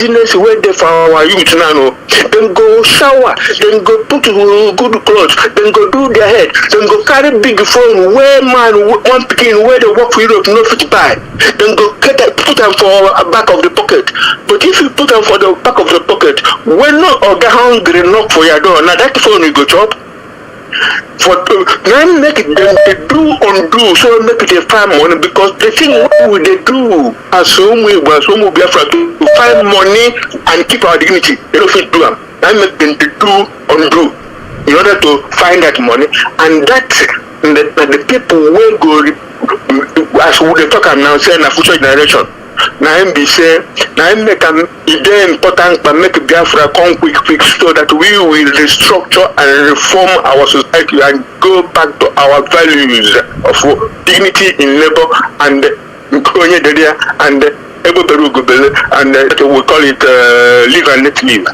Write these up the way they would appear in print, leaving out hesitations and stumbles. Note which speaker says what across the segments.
Speaker 1: business where they for our youth now. Then go shower, then go put good clothes, then go do their head, then go carry big phone where man one picking where they work for Europe no fit buy. Then go put them for a back of the pocket. But if you put them for the back of the pocket, when no order hungry knock for your door, now that phone you go chop. For now make it them they do undo, so make it a farm money because the thing what will they do as some we Biafra to find money and keep our dignity. They don't fit do them. Now make them they do undo in order to find that money, and that the people will go as we talk now say in a future generation. Now him be say, now him make an idea important but make Biafra come quick so that we will restructure and reform our society and go back to our values of dignity in labor and and we call it live and let live.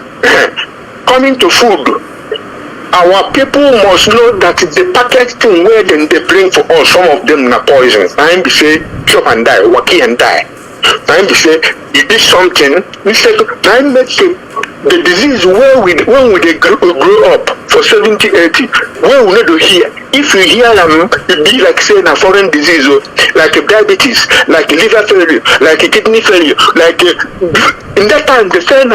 Speaker 1: Coming to food, our people must know that the packaged thing where then they bring for us, some of them are poison. Now him be say chop and die, waki and die. Now we say it is something. We say now make the disease when we grow up for 70, 80, when we need to hear. If you hear them, it be like saying a foreign disease, like diabetes, like liver failure, like kidney failure, like in that time they say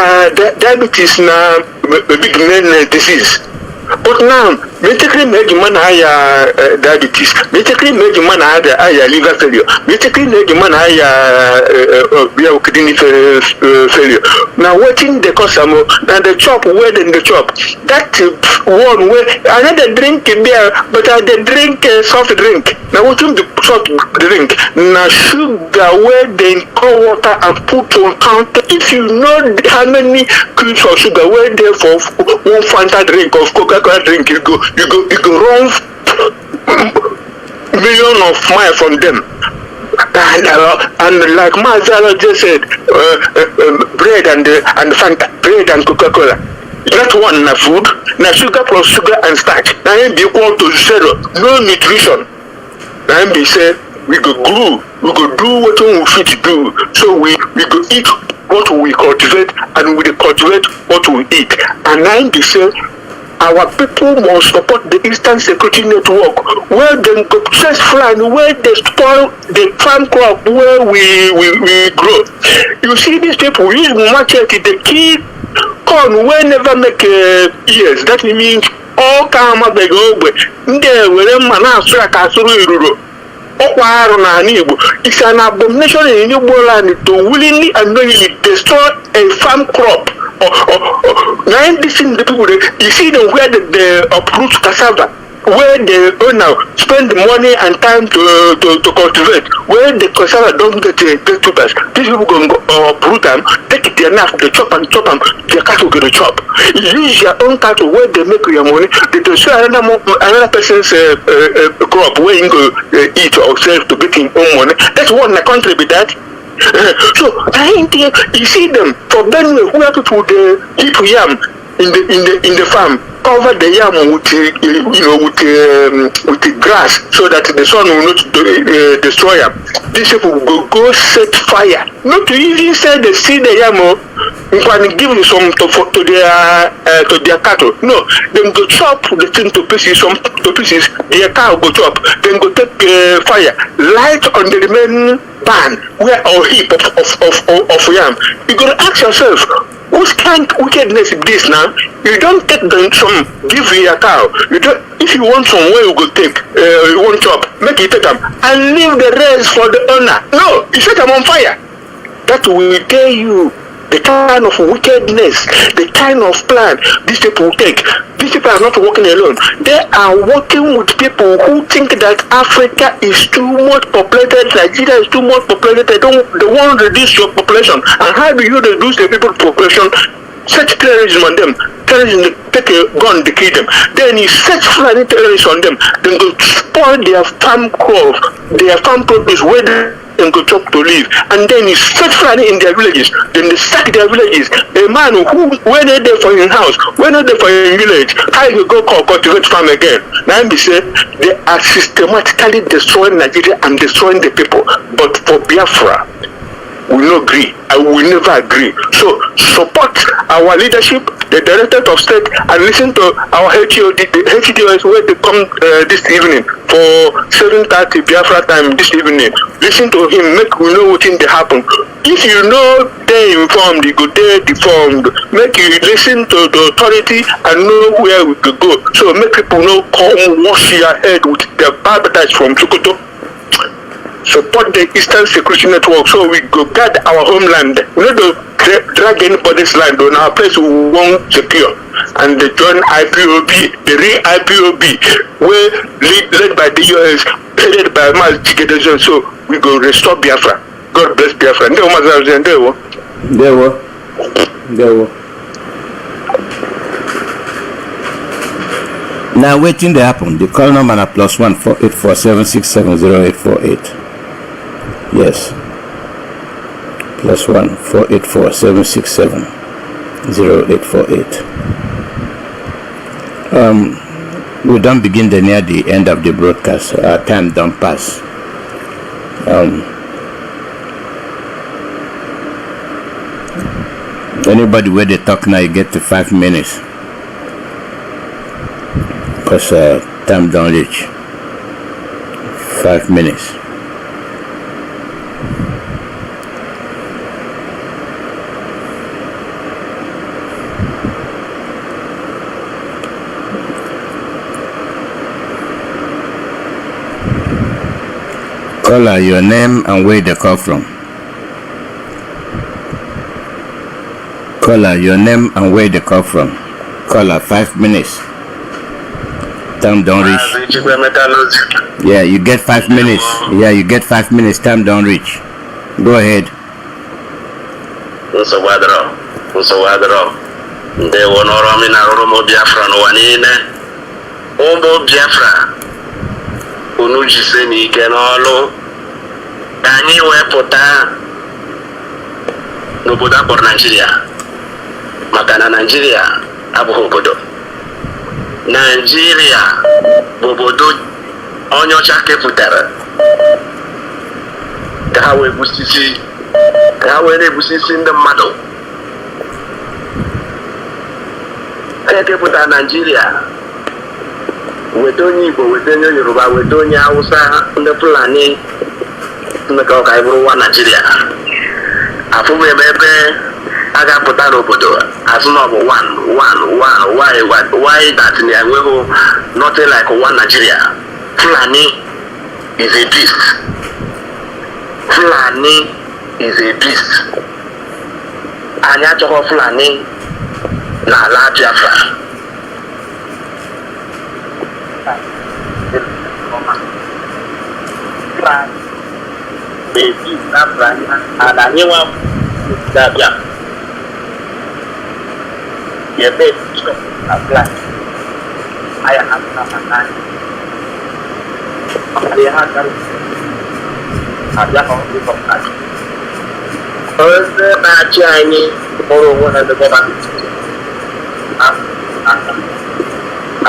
Speaker 1: diabetes na a big main disease. But now, basically make man higher diabetes, basically make man higher liver failure, basically make man higher kidney failure. Now watching the customer and the chop where in the chop, that one where another drink beer, but I drink soft drink. Now watching the soft drink, now sugar where they pour water and put on counter. If you know how many cubes of sugar where there for one Fanta drink of Coca-Cola drink, you go run million of miles from them. And like Mazi just said, bread and Fanta, bread and Coca-Cola. That one na food, na sugar plus sugar and starch. Now it be equal to zero, no nutrition. Now it be say we go do what we fit do. So we go eat what we cultivate and we cultivate what we eat. And now it be say our people must support the Eastern Security Network, where they go chase flying, where they spoil the farm crop where we grow. You see these people use market, they keep corn where never make ears. That means all come up they go away. It's an abomination in Igbo land to willingly and knowingly destroy a farm crop. Now this is the people you see them where they uproot cassava, where they now spend money and time to cultivate, where the cassava don't get tubers. These people go uproot them, take it enough, they chop them, their cattle get a chop. Use your own cattle where they make your money, they destroy another person's crop where you go eat or sell to get him own money. That's one in the country with that. So I think you see them for Benue where people they keep yam in the farm, cover the yam with with the grass so that the sun will not destroy them. These people will go set fire, not to even say they see the yam and give you some to their cattle. No, then go chop the thing to pieces, their cow go chop, then go take fire, light on the remaining pan where or heap of yam. You gotta ask yourself, what kind of wickedness is this now? You don't take some, give you a cow. You don't, if you want some, where you go take, you want chop, make it take them, and leave the rest for the owner. No, you set them on fire. That will tell you the kind of wickedness, the kind of plan these people take. These people are not working alone. They are working with people who think that Africa is too much populated, Nigeria is too much populated. They want to reduce your population. And how do you reduce the people's population? Set terrorism on them. Terrorism, take a gun to kill them. Then you set flying terrorists on them. Then go spoil their farm crops, their farm produce, where they go chop to live. And then you set flying in their villages. Then they sack their villages. A man who, when they're there for his house, when they're there for his village, how you go cultivate farm again? Now they say they are systematically destroying Nigeria and destroying the people. But for Biafra, will not agree. I will never agree. So support our leadership, the Director of State, and listen to our HDOs where they come this evening for 7:30 Biafra time this evening. Listen to him, make we know what thing they happen. If you know they informed, you go there deformed. Make you listen to the authority and know where we could go. So make people know come wash your head with the baptized from Sokoto. Support the Eastern Security Network so we go guard our homeland. We don't drag anybody's land on our place we won't secure. And they join IPOB, the real IPOB, where led by the US, headed by Mazi Nnamdi Kanu. So we go restore Biafra. God bless Biafra.
Speaker 2: There were. Now waiting to happen. The call number na +1 484-767-0848. Yes. +1 484-767-0848. We don't begin near the end of the broadcast. Our time don't pass. Anybody where they talk now, you get to 5 minutes. Because time don't reach. 5 minutes. Caller, your name and where they call from. Caller, your name and where they call from. Caller, 5 minutes. Time don't reach. Yeah, you get 5 minutes. Yeah, you get 5 minutes. Time don't reach. Go ahead.
Speaker 3: They were not running a room Biafra no one in Ombo Biafra. Unujiseni Kenolo. Any weapota. No Buddha for Nigeria. Makana Nigeria. Abu Hobodo. Nigeria. Bobodo. Onyo Chake Putera. Kawe Busisi. Kawe Busisi in the model. Keke puta Nigeria. Wetonyi Igbo, wetonyi Yoruba, wetonyi Hausa, ndị Fulani, ndị ka ọka iburu wa Nigeria. Afụbụ ebe aga pụta n'obodo asụ na ọ bụ why that na enweghị nothing like one Nigeria. Fulani is a beast. Fulani is a beast. Anyị achọghị Fulani n'ala Biafra. Baby, Biafra, and I knew that Biafra. You bet, apply. I have some time. I have done. I have only some time. First, my Chinese, tomorrow, one of the government. I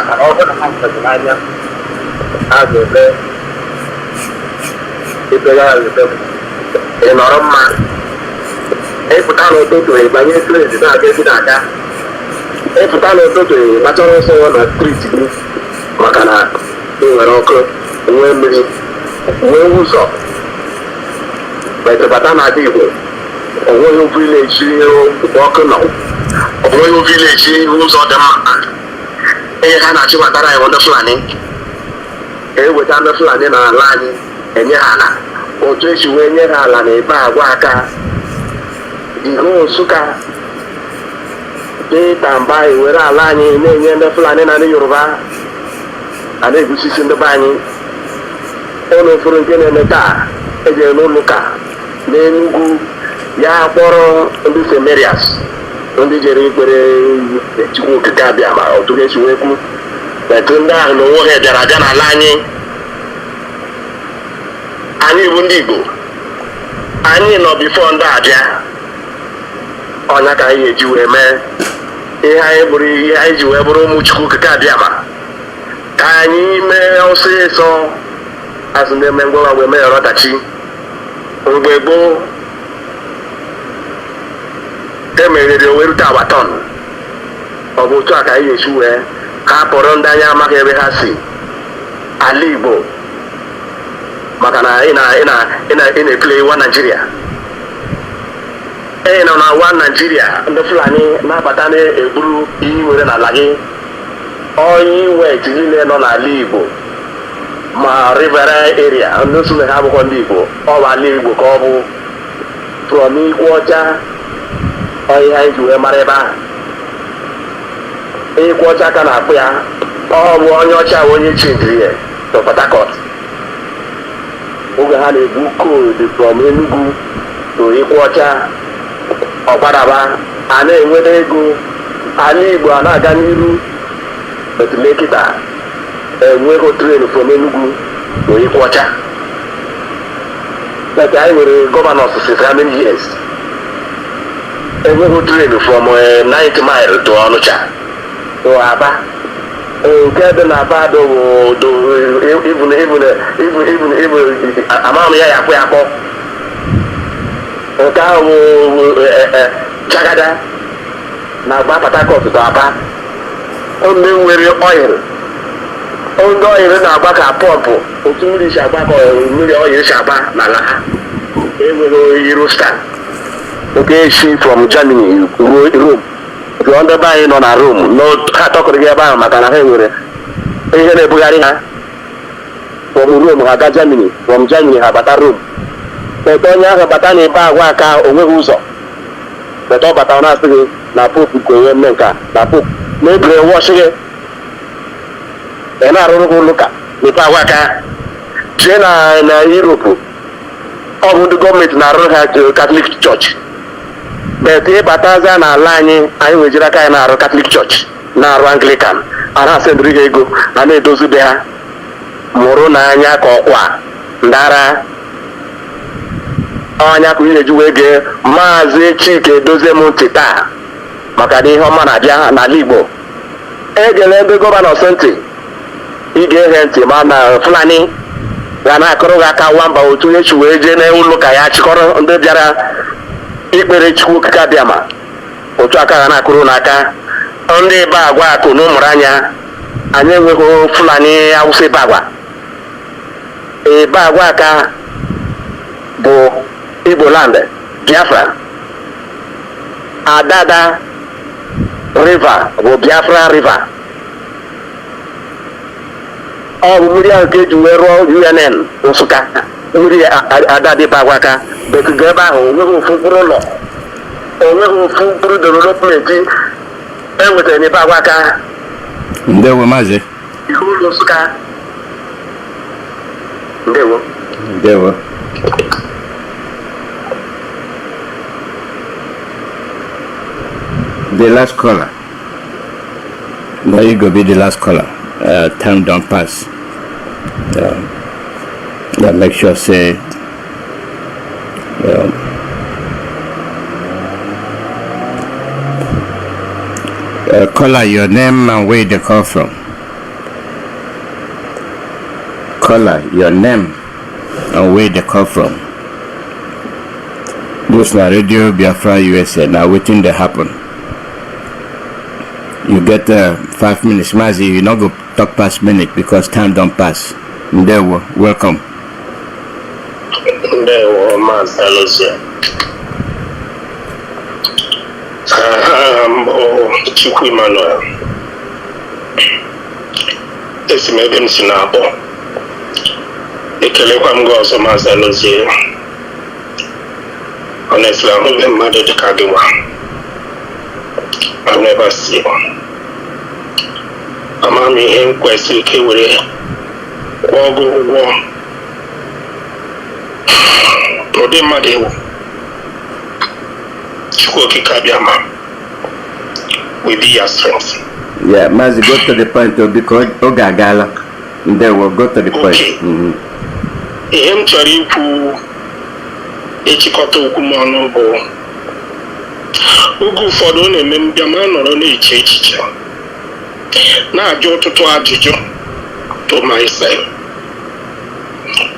Speaker 3: can open a house for the Nigeria. I will be in Oroma. A Putano to a Banyan place is not getting at that. A Putano to a Matano so on a street. Makana, in Morocco, Wembley, Wembley. But the Batana people, a royal village, walking now. A royal village, who's on the map. A Hanachi Watara on the Fulani. A with the Fulani and Lani and Yana. Or Tracy when Yana and a Waka. The whole Suka. They can buy where Lani and the Fulani and the Yoruba. And they go in the Bani. Ono Furunkin and the car. A Luka. Then ya kpọrọ ndị Semerias ndị jere ikpere Chukwu okike abịa ma otu ga-esi wee kwu etu ndị ahụ na onwe ha bịara abịa n'ala anyị bụ ndị Igbo anyị nọ bifo ndị abịa ọnya ka anyị eji wee mee ihe anyị ji wee bụrụ ụmụ Chukwu okike abịa ma ka anyị mee ọsịsọ azụ na-eme ngwa wee mee ọdachi mgbe gboo emeriri owerute abaton ọ bụ otu a ka anyị ga-esi wee hapụrụ ndị anyị amaghị ebe ha si ala Igbo maka na ị na-eplay wa Nigeria ị nọ na wa Nigeria ndị Fulani na-abata na-eburu ihe nwere n'ala gị onye wet niile nọ n'ala Igbo ma riverine area ndị osume ha abụkwa ndị Igbo ọ bụ ala Igbo ka ọ bụ from Ikwu Ọcha ọhịa anyị ji wee mara ebe ahụ Ikwu Ọcha ka na-akpụ ya ọ bụ onye ọcha onye chindiri ya to Port Harcourt oge ha na-ebu koodu from Enugu to Ikwu Ọcha ọgbadaba a na-enweta ego ala Igbo a na-aga n'iru betulekịta enweghị tren from Enugu to Ikwu Ọcha but anyị nwere gọvanọs since how many years enweghị tren from 90 mile to Ọnụcha to Aba nke dị na Aba amaghị ya akpụ ya akpọ nke ahụ Jagada na agba Port Harcourt to Aba ndị nwere oil ndị oil na-agba ka pọmpụ otu mmiri si agba ka mmiri oil si agba n'ala ha enweghị Eurostar oke esi from Germany ruo Rome jụọ ndị be anyị nọ na Rome ha tọkụrụ gị ebe ahụ maka na ha nwere ihe na-ebugharị ha from Rome ha ga Germany from Germany ha bata Rome beta onye ahụ bata na ebe agwa aka onweghị ụzọ beta ọ bata na-asị gị na popu kwenye mme nka na popu na-ebere wọchị gị ị na-arụrụ gị ụlọ ụka n'ebe agwa aka chie na Europe ọ bụ ndị gọọmenti na-arụ ha Catholic Church bet ịbataza n'ala anyị nwejiri aka anyị na-arụ Catholic Church na-arụ Anglican a na-asendịrị ha ego a na-edozi be ha mụrụ n'anya ka ọkwa ndara ọnya ka ị na-eji wee gee Maazị Chike edozie m ntị taa maka na ihe ọma na-abịa n'ala Igbo egele ndị gọvanọ ntị ị ga-eghe ntị ma na Fulani ga na-akụrụ gị aka nwamba otu onye chi wee jee n'ụlọ ụka ya chịkọrọ ndị bịara ikpere Chukwu okike abịama otu aka ga na-akụrụ n'aka ndị ebe agwa akụ na ụmụrụ anya anyị enweghị Fulani Awụsa ebe agwa aka bụ Igbo land Biafra Adada river bụ Biafra river ọ bụ mmiri ahụ ka eji wee rụọ UNN Nsụka mmiri Adada ebe agwa aka betugo ebe ahụ onweghị ofu mkpụrụ ụlọ onweghị ofu mkpụrụ developmenti enwetara n'ebe agwa aka
Speaker 2: ndewo Maazị
Speaker 3: ihe ụlọ Nsụka
Speaker 2: ndewo the last caller. Now you go be the last caller. Time don't pass. Make sure say caller, your name and where they come from. Caller, your name and where they come from. This na Radio Biafra USA. Now waiting to happen. You get 5 minutes. Mazi, you not go talk past minute because time don't pass. Ndewo, welcome.
Speaker 3: Ndewo, Mazi Alosia. Chukwu Emmanuel. Esi m ebe m si na-abụ. Ekelekwa m gị ọzọ Mazi Alosia. Honestly, ahụghị mmadụ dịka gị nwa. I've never seen one. Ama m ihe m kwesịrị ike were ọgụ ụgwọ ụdị mmadụ ewu Chukwu okike abịama will be your strength.
Speaker 2: Yeah, Mazi, go to the point because oge agala. Ndewo, go to the point.
Speaker 3: Ihe m chọrọ ikwu ịchịkọta okwu m ọnụ bụ oge ụfọdụ ọ na-eme mbịa ma nọrọ na-eche echiche na-ajụ ọtụtụ ajụjụ to myself.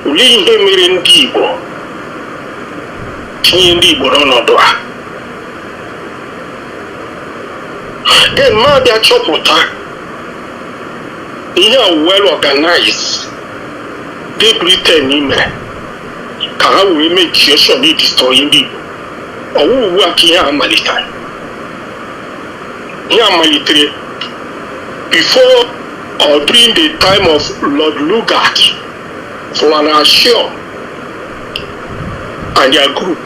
Speaker 3: Olee ihe mere ndị Igbo tinye ndị Igbo n'ọnọdụ a?
Speaker 1: Then Mabia Chopota, well organized. They pretend him. Can we make sure they destroy him? Or who work here military? Here military before or during the time of Lord Lugard, Flanashio and their group.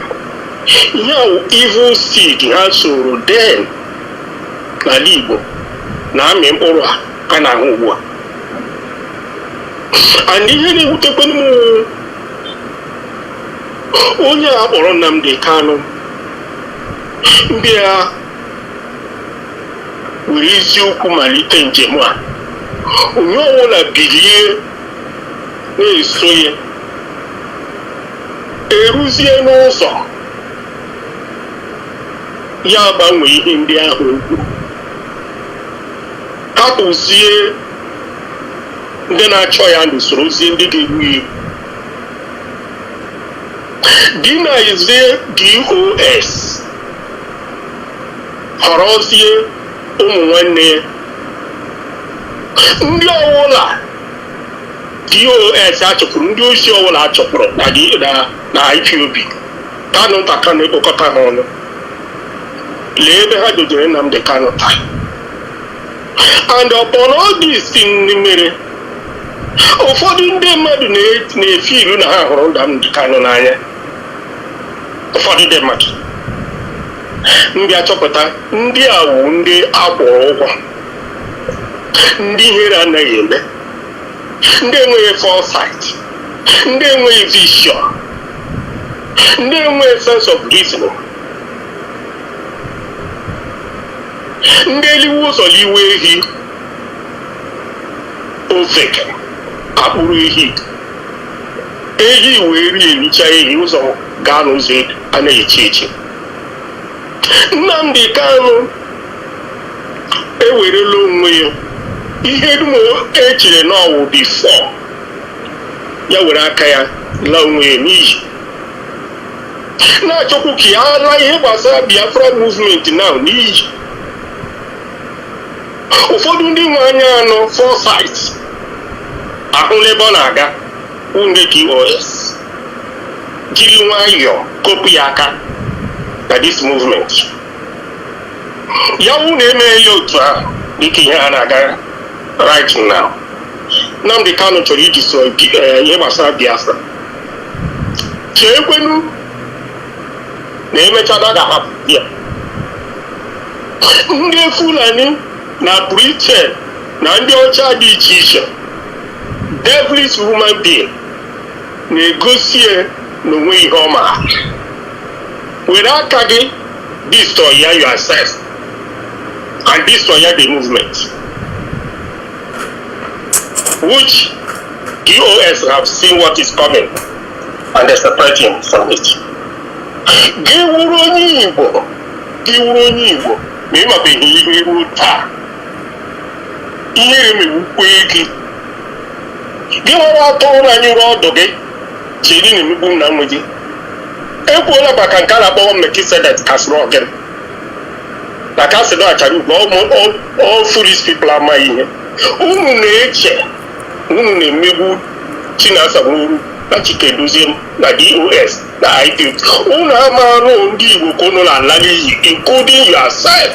Speaker 1: Here evil seed also then Nalibo na Memora and Ahua. And the who take one more Onya Mazi Nnamdi Kanu Bia Wiriziokwu malite njem a onye ọbụla bilie na-eso ya eruzie n'ụzọ ya agbanwe ihe ndị ahụ okwu hapụzie ndị na-achọ ya n'usorozie ndị ga-egbu ya dinazie DOS họrọzie ụmụ nwanne ya ndị ọwụla DOS achọpụrụ ndị osi ọwụla achọpụrụ na IPOB Kanu ntakana na-ekpokọta ha ọnụ lee ebe ha dojere Nnamdi Kanu taa. And upon all this mere ụfọdụ ndị mmadụ na-efe ilu na ha hụrụ Nnamdi Kanu n'anya. Ụfọdụ ndị mmadụ ndị achọpụta ndị awụ ndị akwụrụ ụgwọ ndị ihere anaghị eme ndị enweghị foresight ndị enweghị vision ndị enweghị sense of reasoning ndị eliwe ụzọ liwe ehi ofeke akpụrụ ehi wee rie ericha ehi ụzọ gaa n'ụzọ anaghị echi echi. Nnamdi Kanu ewerela onwe ya ihe dum echere n'ọwụ before ya were aka ya la onwe ya n'iyi na-achọkwu ka ya ala ihe gbasara Biafra movement now n'iyi. Ụfọdụ ndị nwe anya anọ foresight ahụla ebe ọ na-aga ndị DOS jiri nwayọọ kopụ ya aka na this movement ya wụ na-eme ya otu ahụ dịka ihe ha na-aga right now. Nnamdi Kanu chọrọ iji so ihe gbasara Biafra chekwenu na emechada ga-ahapụ ya. Ndị Fulani na Britain na ndị ọcha dị iche iche devilish human being na-egosi na onwe ihe ọma were aka gị destroy ya yourself and destroy ya the movement which DOS have seen what is coming and they separate him from it. Gị wuru onye Igbo ma ị mabeghị ihe iru taa ihere megbukwe gị gị nwere atọ ụra anyị ruo ọdụ gị chiri na emegbu nna nwe gị ekwuola maka nke a na-akpọ Melchizedek kasịrị ọgịrị na kasịrị achara ugbo all foolish people amaghị ihe unu na-eche unu na-emegbu Chinasaburu na Chikedozie na DOS na IPOB unu amarụ ndị Igbo ka unu na-ala n'iyi including yourself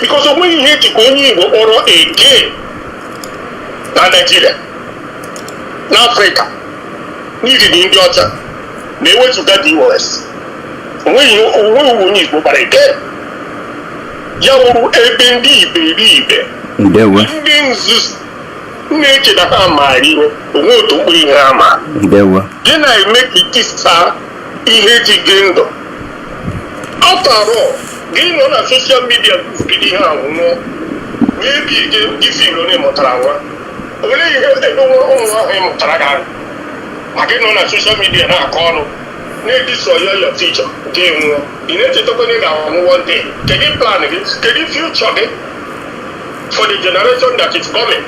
Speaker 1: because onweghị ihe ejikwa onye Igbo kpọrọ again na Nigeria na Afrịka n'ihi ndị ọcha na ewezuga DOS onweghị onye Igbo gbara again ya wụrụ ebe ndị iberibe ndị nzuzu na-eche na ha maara ihe onwe otu mkpụrụ ihe ha ma dị na-eme ka ikisa ihe ji gị ndụ after all gị nọ na soshal midia gụgide ihe anwụnwụ wee bi gị filo na ịmụtara nwa olee ihe ebe nwa ụmụ ahụ ịmụtara gị ma gị nọ na soshal midia na-akọ ọnụ na-ediso your future gị nwụọ ị na-echetakwana ị ga-anwụ one day. Kedu plan gị kedu future gị for the generation that is coming?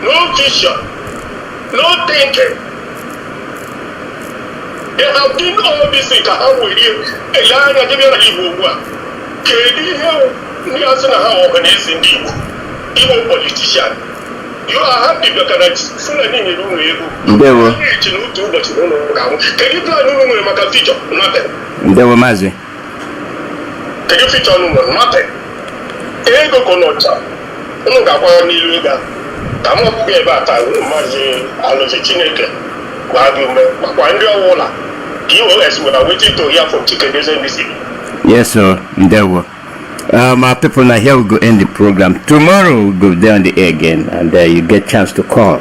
Speaker 1: No vision, no thinking. They have done all this thing. How will you? politician. You are happy because
Speaker 2: there were Mazi.
Speaker 1: Can you feature nothing? Ego konocha.
Speaker 2: Yes, sir. There were. Our people now here will go end the program. Tomorrow we'll go there on the air again, and you get chance to call.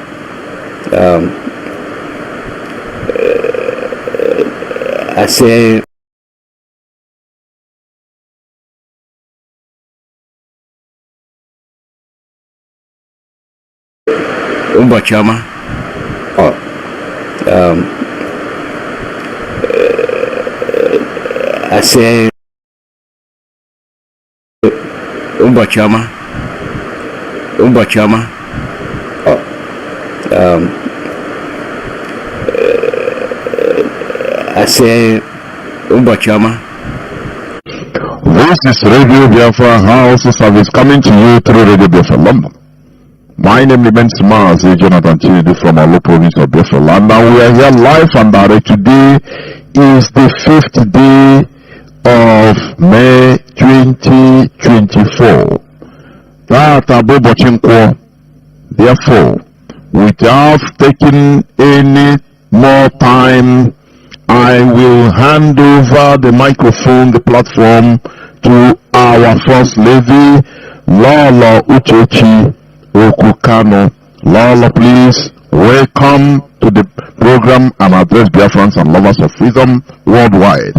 Speaker 2: I say. Umbachama. I say. Umbachama. I say Umbachama.
Speaker 4: This is Radio Biafra House Service coming to you through Radio Biafra London. My name remains Mazi Nnamdi from our local province of Biafra land, and we are here live and direct. Today is the 5th day of May 2024. Therefore, without taking any more time, I will hand over the microphone, the platform, to our first lady, Lolo Uchechi Okukano. Lolo, please welcome to the program and address Biafrans and lovers of freedom worldwide.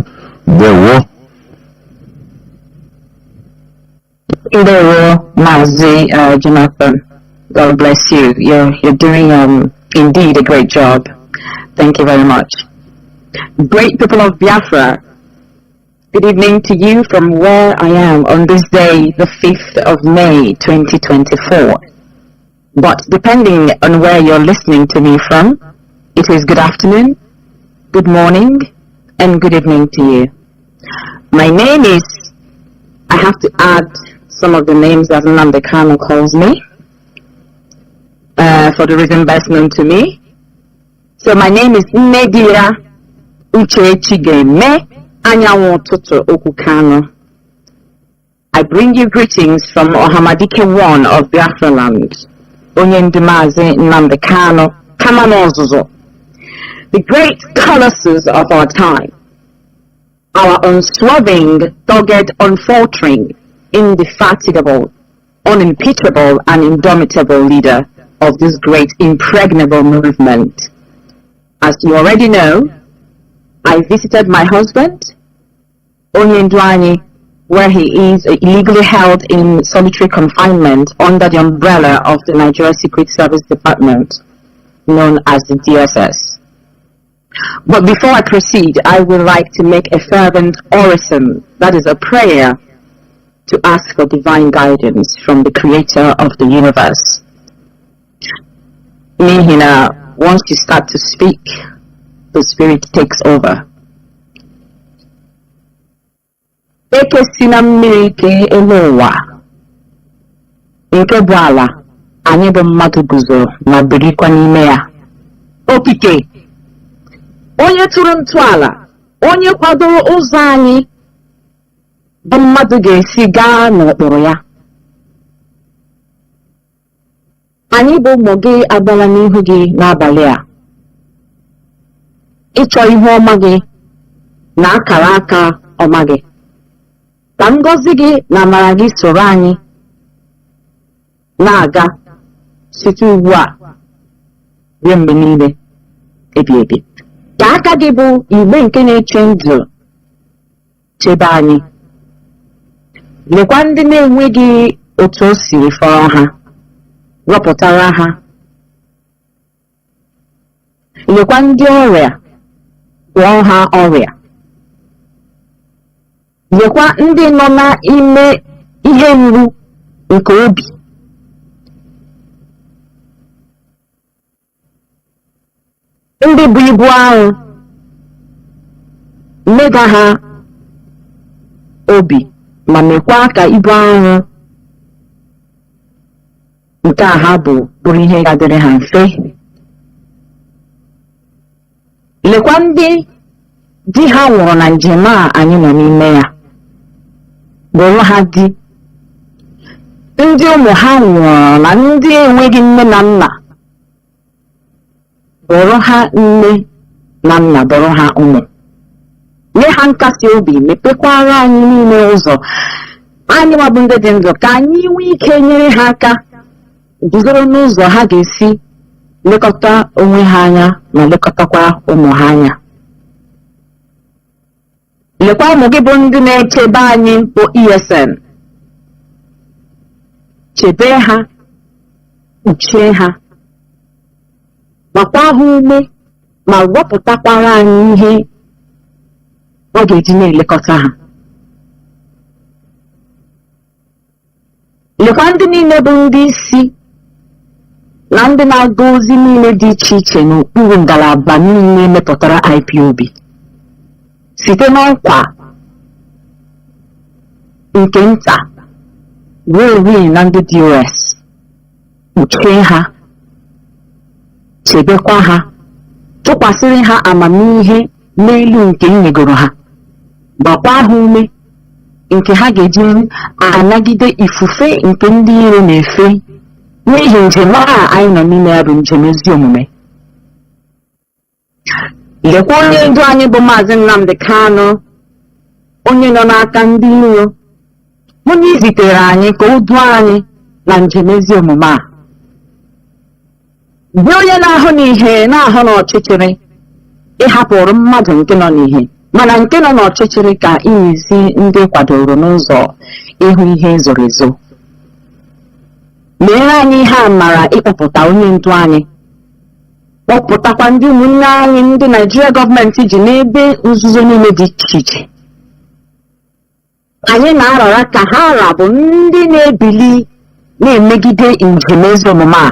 Speaker 5: Mazi Jonathan, God bless you. You're doing indeed a great job. Thank you very much. Great people of Biafra, good evening to you from where I am on this day, the 5th of May 2024. But depending on where you're listening to me from, it is good afternoon, good morning, and good evening to you. My name is, I have to add some of the names that Nnamdi Kanu calls me, for the reason best known to me. So my name is Nedira Uchechigeme Anyawototo Okukano. I bring you greetings from Ohamadike 1 of Biafra land. Mazi Nnamdi Kanu, Kamanozuzo, the great colossus of our time, our unswerving, dogged, unfaltering, indefatigable, unimpeachable, and indomitable leader of this great impregnable movement. As you already know, I visited my husband, Onyendwani, where he is illegally held in solitary confinement under the umbrella of the Nigeria Secret Service Department, known as the DSS. But before I proceed, I would like to make a fervent orison, that is a prayer, to ask for divine guidance from the Creator of the universe. Mihina, once you start to speak, the Spirit takes over. Eke sinamiri ke elowa, nke bwala, anyị bụ mmadụ guzo na birikwa n'ime ya. Okike, onye tụrụ ntọala, onye kwadoro ụzọ anyị, bụ mmadụ ga-esi gaa n'okpuru ya. Anyị bụ ụmụ gị abịala n'ihu gị n'abalị a. Ịchọ ihu ọma gị na akara aka ọma gị. Ka ngọzi gị na amara gị soro anyị na-aga site ugbu a ruo mgbe niile ebi ebi. Ka aka gị bụ igbe nke na-eche ndụ chebe anyị. Lekwa ndị na-enweghị otu o siri fọrọ ha, rọpụtara ha. Lekwa ndị ọrịa, gwọọ ha ọrịa. Lekwa ndị nọ n'ime ihe mgbu nke obi. Ndị bụ ibu ahụ, mmega ha obi ma mekwa ka ibu ahụ nke a ha bụrụ ihe ga-adịrị ha mfe. Lekwa ndị di ha nwụrụ na njem a anyị nọ n'ime ya, bụrụ ha di, ndị ụmụ ha nwụrụ na ndị enweghị nne na nna, bụrụ ha nne na nna, bụrụ ha ụmụ. Nye ha nkasi obi, mepekwara anyị niile ụzọ, anyị nwabụ ndị dị ndụ, ka anyị nwee ike nyere ha aka guzoro n'ụzọ ha ga-esi lekọta onwe ha anya ma lekọtakwa ụmụ ha anya. Lekwa ụmụ gị bụ ndị na-echebe anyị bụ ESN, chebe ha, kpuchie ha, gbakwa ha ume, ma wepụtakwara anyị ihe ọ ga-eji na-elekọta ha. Lekwa ndị niile bụ ndị isi na ndị na-aga ozi niile dị iche iche n'okpuru ngalaba niile mepụtara IPOB, site n'ọkwa nke nta ruo na ndị DOS. Kpuchie ha, chebekwa ha, tụkwasịrị ha amamihe n'elu nke nyegoro ha, gbakwa ha ume nke ha ga-eji anagide ifufe nke ndị iro na-efe, n'ihi njem a anyị nọ n'ime ya bụ njem ezi omume. Lekwa onye ndu anyị bụ Mazi Nnamdi Kanu, onye nọ n'aka ndị iro, onye izitere anyị ka o duo anyị na njem ezi omume a. Bụ onye na-ahụ n'ihe na-ahụ n'ọchịchịrị, ịhapụrụ mmadụ nke nọ n'ihe, mana nke nọ n'ọchịchịrị ka izi ndị kwadoro n'ụzọ ịhụ ihe zoro ezo. Mere anyị ihe amara ịkpọpụta onye ndu anyị, kpọpụtakwa ndị ụmụnne anyị ndị Nigeria gọọmenti ji n'ebe nzuzo niile dị iche iche. Anyị na-arara ka ha rabụ ndị na-ebili na-emegide njem ezi omume a,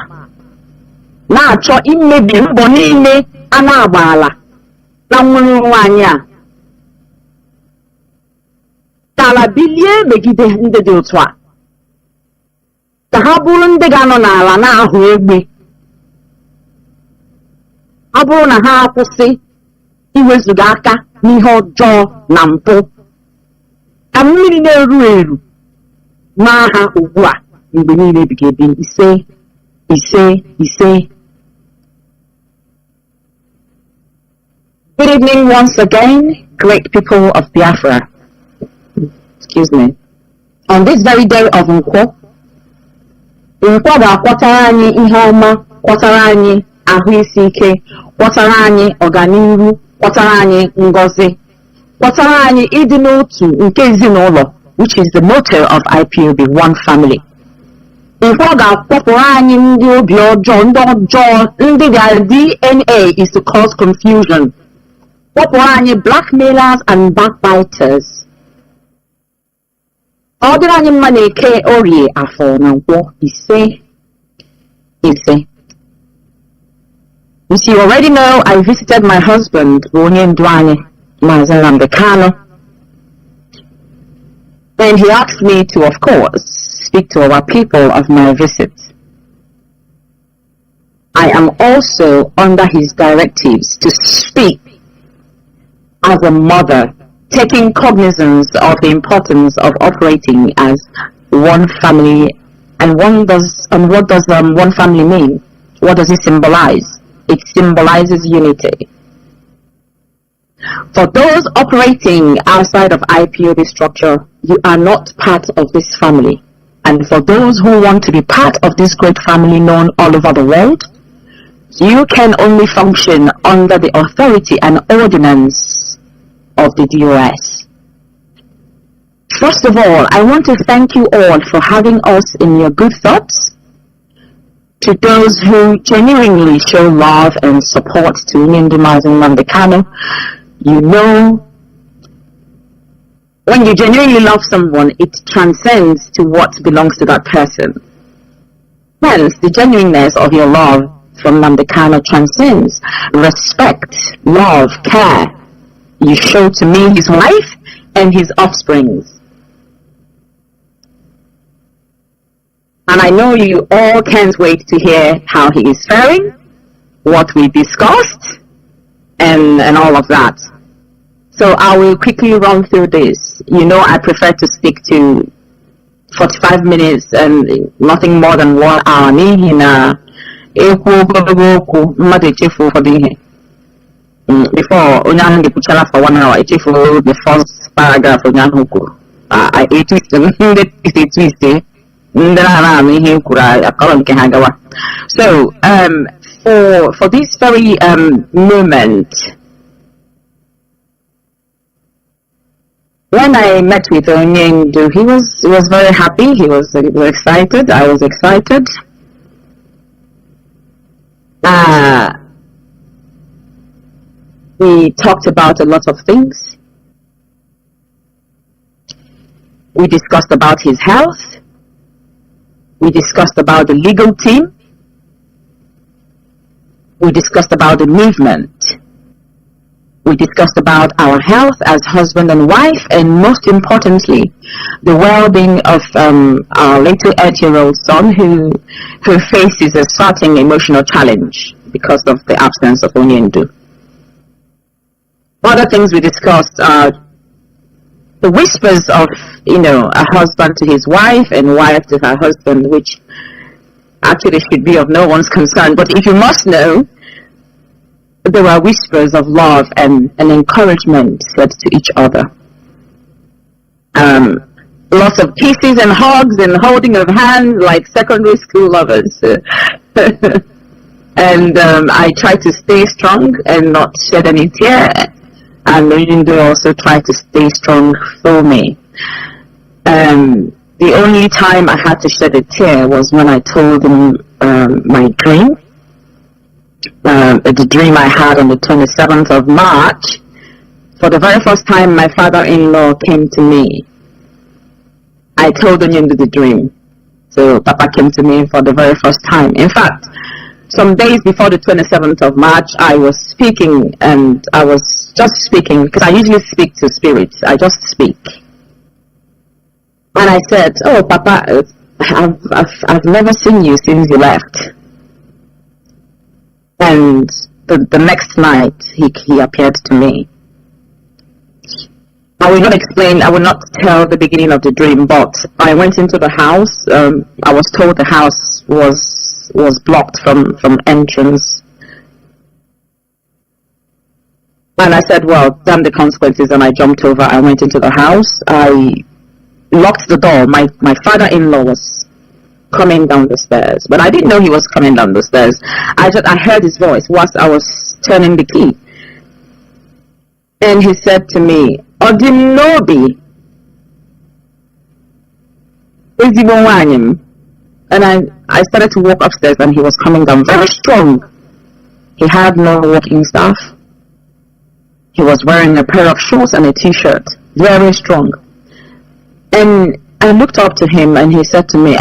Speaker 5: na-achọ imebi mbọ niile a na-agbaala na nnwere onwe anyị a. Ka ala bilie megide ndị dị otu a, ka ha bụrụ ndị ga-anọ n'ala na-ahụ egbe. Ọ bụrụ na ha akwụsị iwezuga aka n'ihe ọjọọ na mpụ, ka mmiri na-eru eru maa ha ugbu a mgbe niile ebighị ebi. Ise ise ise. Good evening once again, great people of Biafra. Excuse me. On this very day of Nkwo ga-akwọtara anyị ihe ọma, kwọtara anyị ahụ isi ike, kwọtara anyị ọganihu, kwọtara anyị ngọzi, kwọtara anyị ịdị n'otu nke ezinụlọ, which is the motto of IPOB, one family. Nkwo ga-akwọpụrụ anyị ndị obi ọjọọ, ndị their DNA is to cause confusion. Kwọpụrụ anyị blackmailers and backbiters. Ọ dịrị anyị mma na-eke Orie, Afọ na Nkwọ. Ise ise. You already know I visited my husband, onye ndu anyị, Mazi Nnamdi Kanu, and he asked me to, of course, speak to our people of my visit. I am also under his directives to speak as a mother, taking cognizance of the importance of operating as one family. And what does one family mean? What does it symbolize? It symbolizes unity. For those operating outside of IPOB structure, you are not part of this family. And for those who want to be part of this great family known all over the world, you can only function under the authority and ordinance of the DOS. First of all, I want to thank you all for having us in your good thoughts. To those who genuinely show love and support to Mazi Nnamdi Kanu, you know, when you genuinely love someone, it transcends to what belongs to that person. Hence, the genuineness of your love from Nnamdi Kanu transcends respect, love, care you show to me, his wife, and his offsprings. And I know you all can't wait to hear how he is faring, what we discussed, and all of that. So I will quickly run through this. You know, I prefer to stick to 45 minutes and nothing more than 1 hour. Before Onyan Puchala for 1 hour, for the first paragraph of Onyan I twist so for this very moment, when I met with Onyendu, he was very happy. He was excited. I was excited. We talked about a lot of things. We discussed about his health. We discussed about the legal team. We discussed about the movement. We discussed about our health as husband and wife, and most importantly, the well-being of our little 8-year-old son who faces a certain emotional challenge because of the absence of Onyendu. Other things we discussed are the whispers of, a husband to his wife and wife to her husband, which actually should be of no one's concern. But if you must know, there were whispers of love and encouragement said to each other. Lots of kisses and hugs and holding of hands like secondary school lovers. And I tried to stay strong and not shed any tear. And Oyindu also tried to stay strong for me. The only time I had to shed a tear was when I told him my dream. The dream I had on the 27th of March. For the very first time, my father-in-law came to me. I told Oyindu the dream. So Papa came to me for the very first time. In fact, some days before the 27th of March, I was speaking, and I was just speaking, because I usually speak to spirits. I just speak. And I said, "Oh, Papa, I've never seen you since you left." And the next night, he appeared to me. I will not explain, I will not tell the beginning of the dream, but I went into the house. I was told the house was blocked from entrance. And I said, well, damn the consequences, and I jumped over. I went into the house. I locked the door. My father-in-law was coming down the stairs, but I didn't know he was coming down the stairs. I heard his voice whilst I was turning the key. And he said to me, "Odinobi, and I started to walk upstairs, and he was coming down very strong. He had no walking staff. He was wearing a pair of shorts and a t-shirt, very strong. And I looked up to him, and he said to me,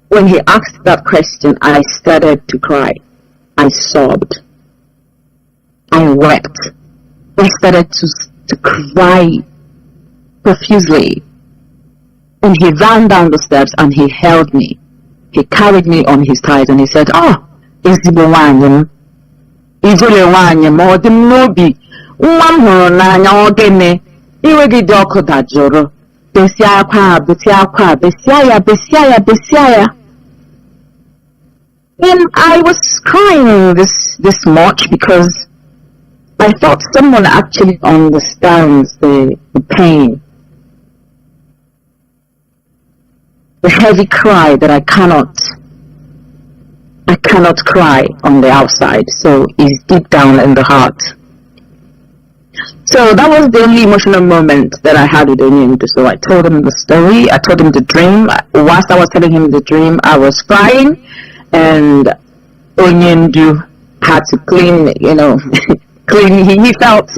Speaker 5: When he asked that question, I started to cry. I sobbed. I wept. I started to cry profusely. And he ran down the steps and he held me. He carried me on his thighs and he said, "Oh, ezigbo nwanyị, ijele nwanyị ma ọ dị m n'obi, nwa m hụrụ n'anya ogene, iwe gị dị ọkụ dajụrụ, besia akwa, besia ya. And I was crying this much because I thought someone actually understands the pain. The heavy cry that I cannot cry on the outside, so it's deep down in the heart. So that was the only emotional moment that I had with Onyendu. So I told him the story, I told him the dream. Whilst I was telling him the dream, I was crying, and Onyendu had to clean, clean. He felt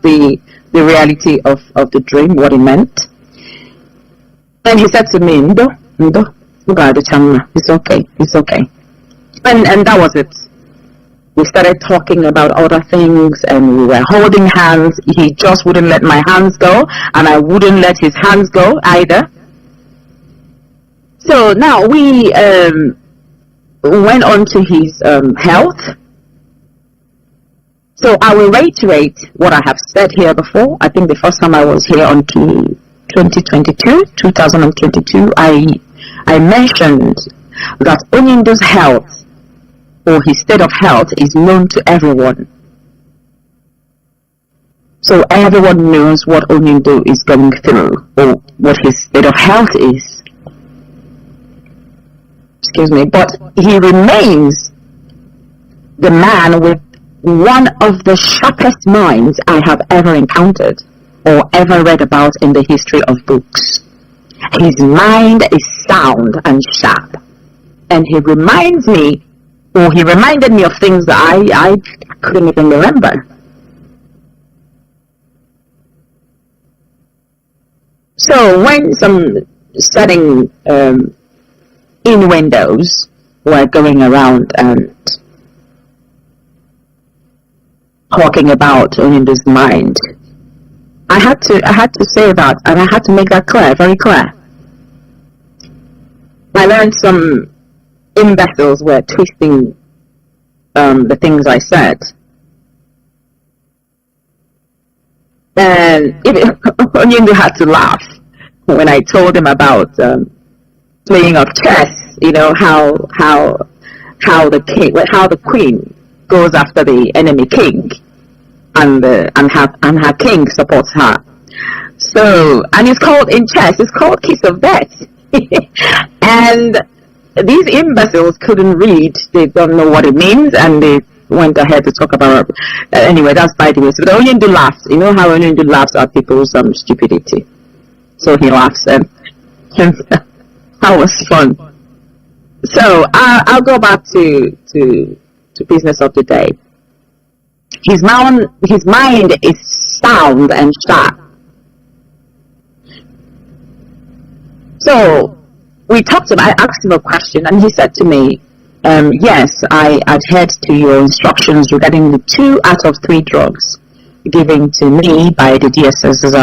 Speaker 5: the reality of the dream, what it meant. And he said to me, Ndo, it's okay. And that was it. We started talking about other things, and we were holding hands. He just wouldn't let my hands go, and I wouldn't let his hands go either. So now we went on to his health. So I will reiterate what I have said here before. I think the first time I was here on 2022, I mentioned that Onyindo's health, or his state of health, is known to everyone. So everyone knows what Onyindo is going through, or what his state of health is. Excuse me, but he remains the man with one of the sharpest minds I have ever encountered or ever read about in the history of books. His mind is sound and sharp, and he reminded me of things that I couldn't even remember. So when some certain innuendos were going around and talking about Onyindo's mind, I had to say that, and I had to make that clear, very clear. I learned some imbeciles were twisting the things I said, and Onyindo had to laugh when I told him about playing of chess. You know how the queen goes after the enemy king, and her king supports her. So, and it's called in chess, it's called kiss of death. And these imbeciles couldn't read; they don't know what it means, and they went ahead to talk about. Anyway, that's by the way. So the Onyindo laughs. You know how Onyindo laughs at people's stupidity. So he laughs, and that was fun. So I'll go back to business of the day. His mind is sound and sharp. So we talked about. I asked him a question, and he said to me, "Yes, I adhered to your instructions regarding the 2 out of 3 drugs given to me by the DSS's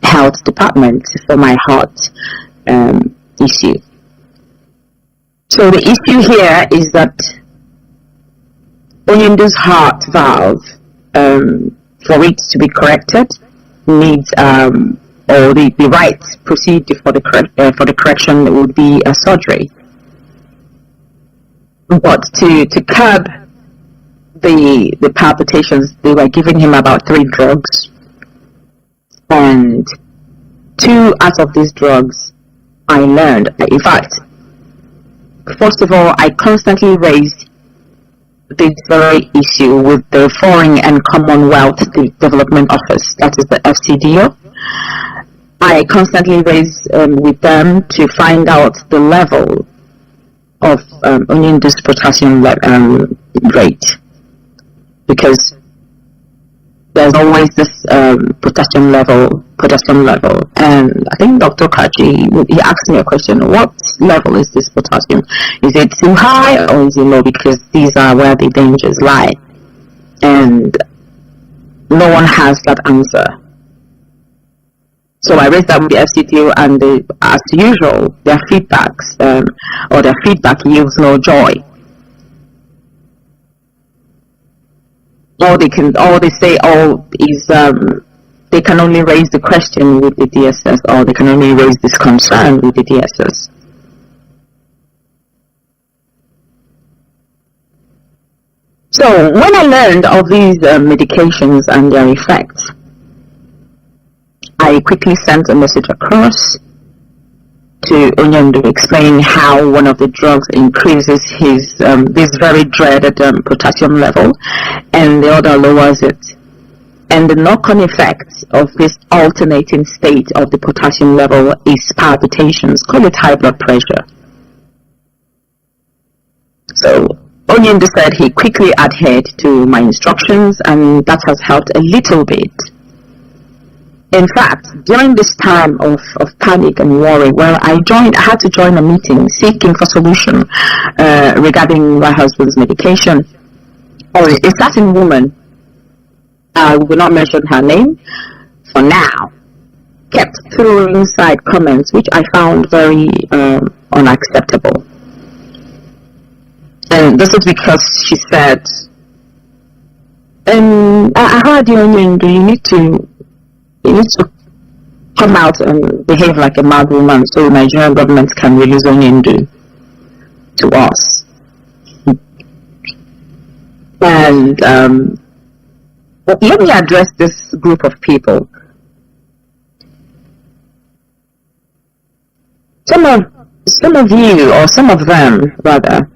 Speaker 5: health department for my heart issue." So the issue here is that Onyindo's heart valve, for it to be corrected, needs or the right procedure for the correction would be a surgery. But to curb the palpitations, they were giving him about 3 drugs, and 2 out of these drugs I learned. In fact, first of all, I constantly raised this very issue with the Foreign and Commonwealth Development Office, that is the FCDO. I constantly raised with them to find out the level of Onyindo's potassium rate, because there's always this potassium level, and I think Dr. Kaji, he asked me a question: what level is this potassium? Is it too high or is it low? Because these are where the dangers lie, and no one has that answer. So I raised that with the FCTO, and as usual, their feedbacks or their feedback yields no joy. All they say is they can only raise the question with the DSS, or they can only raise this concern with the DSS. So when I learned of these medications and their effects, I quickly sent a message across to Onyindo explaining how one of the drugs increases his this very dreaded potassium level, and the other lowers it. And the knock-on effect of this alternating state of the potassium level is palpitations, call it high blood pressure. So Onyindo said he quickly adhered to my instructions, and that has helped a little bit. In fact, during this time of panic and worry, where I had to join a meeting seeking for solution regarding my husband's medication, or a certain woman, I will not mention her name for now, kept throwing side comments which I found very unacceptable. And this is because she said, I heard you need to come out and behave like a mad woman so Nigerian government can release Onyendu to us. And let me address this group of people. Some of you, or some of them rather,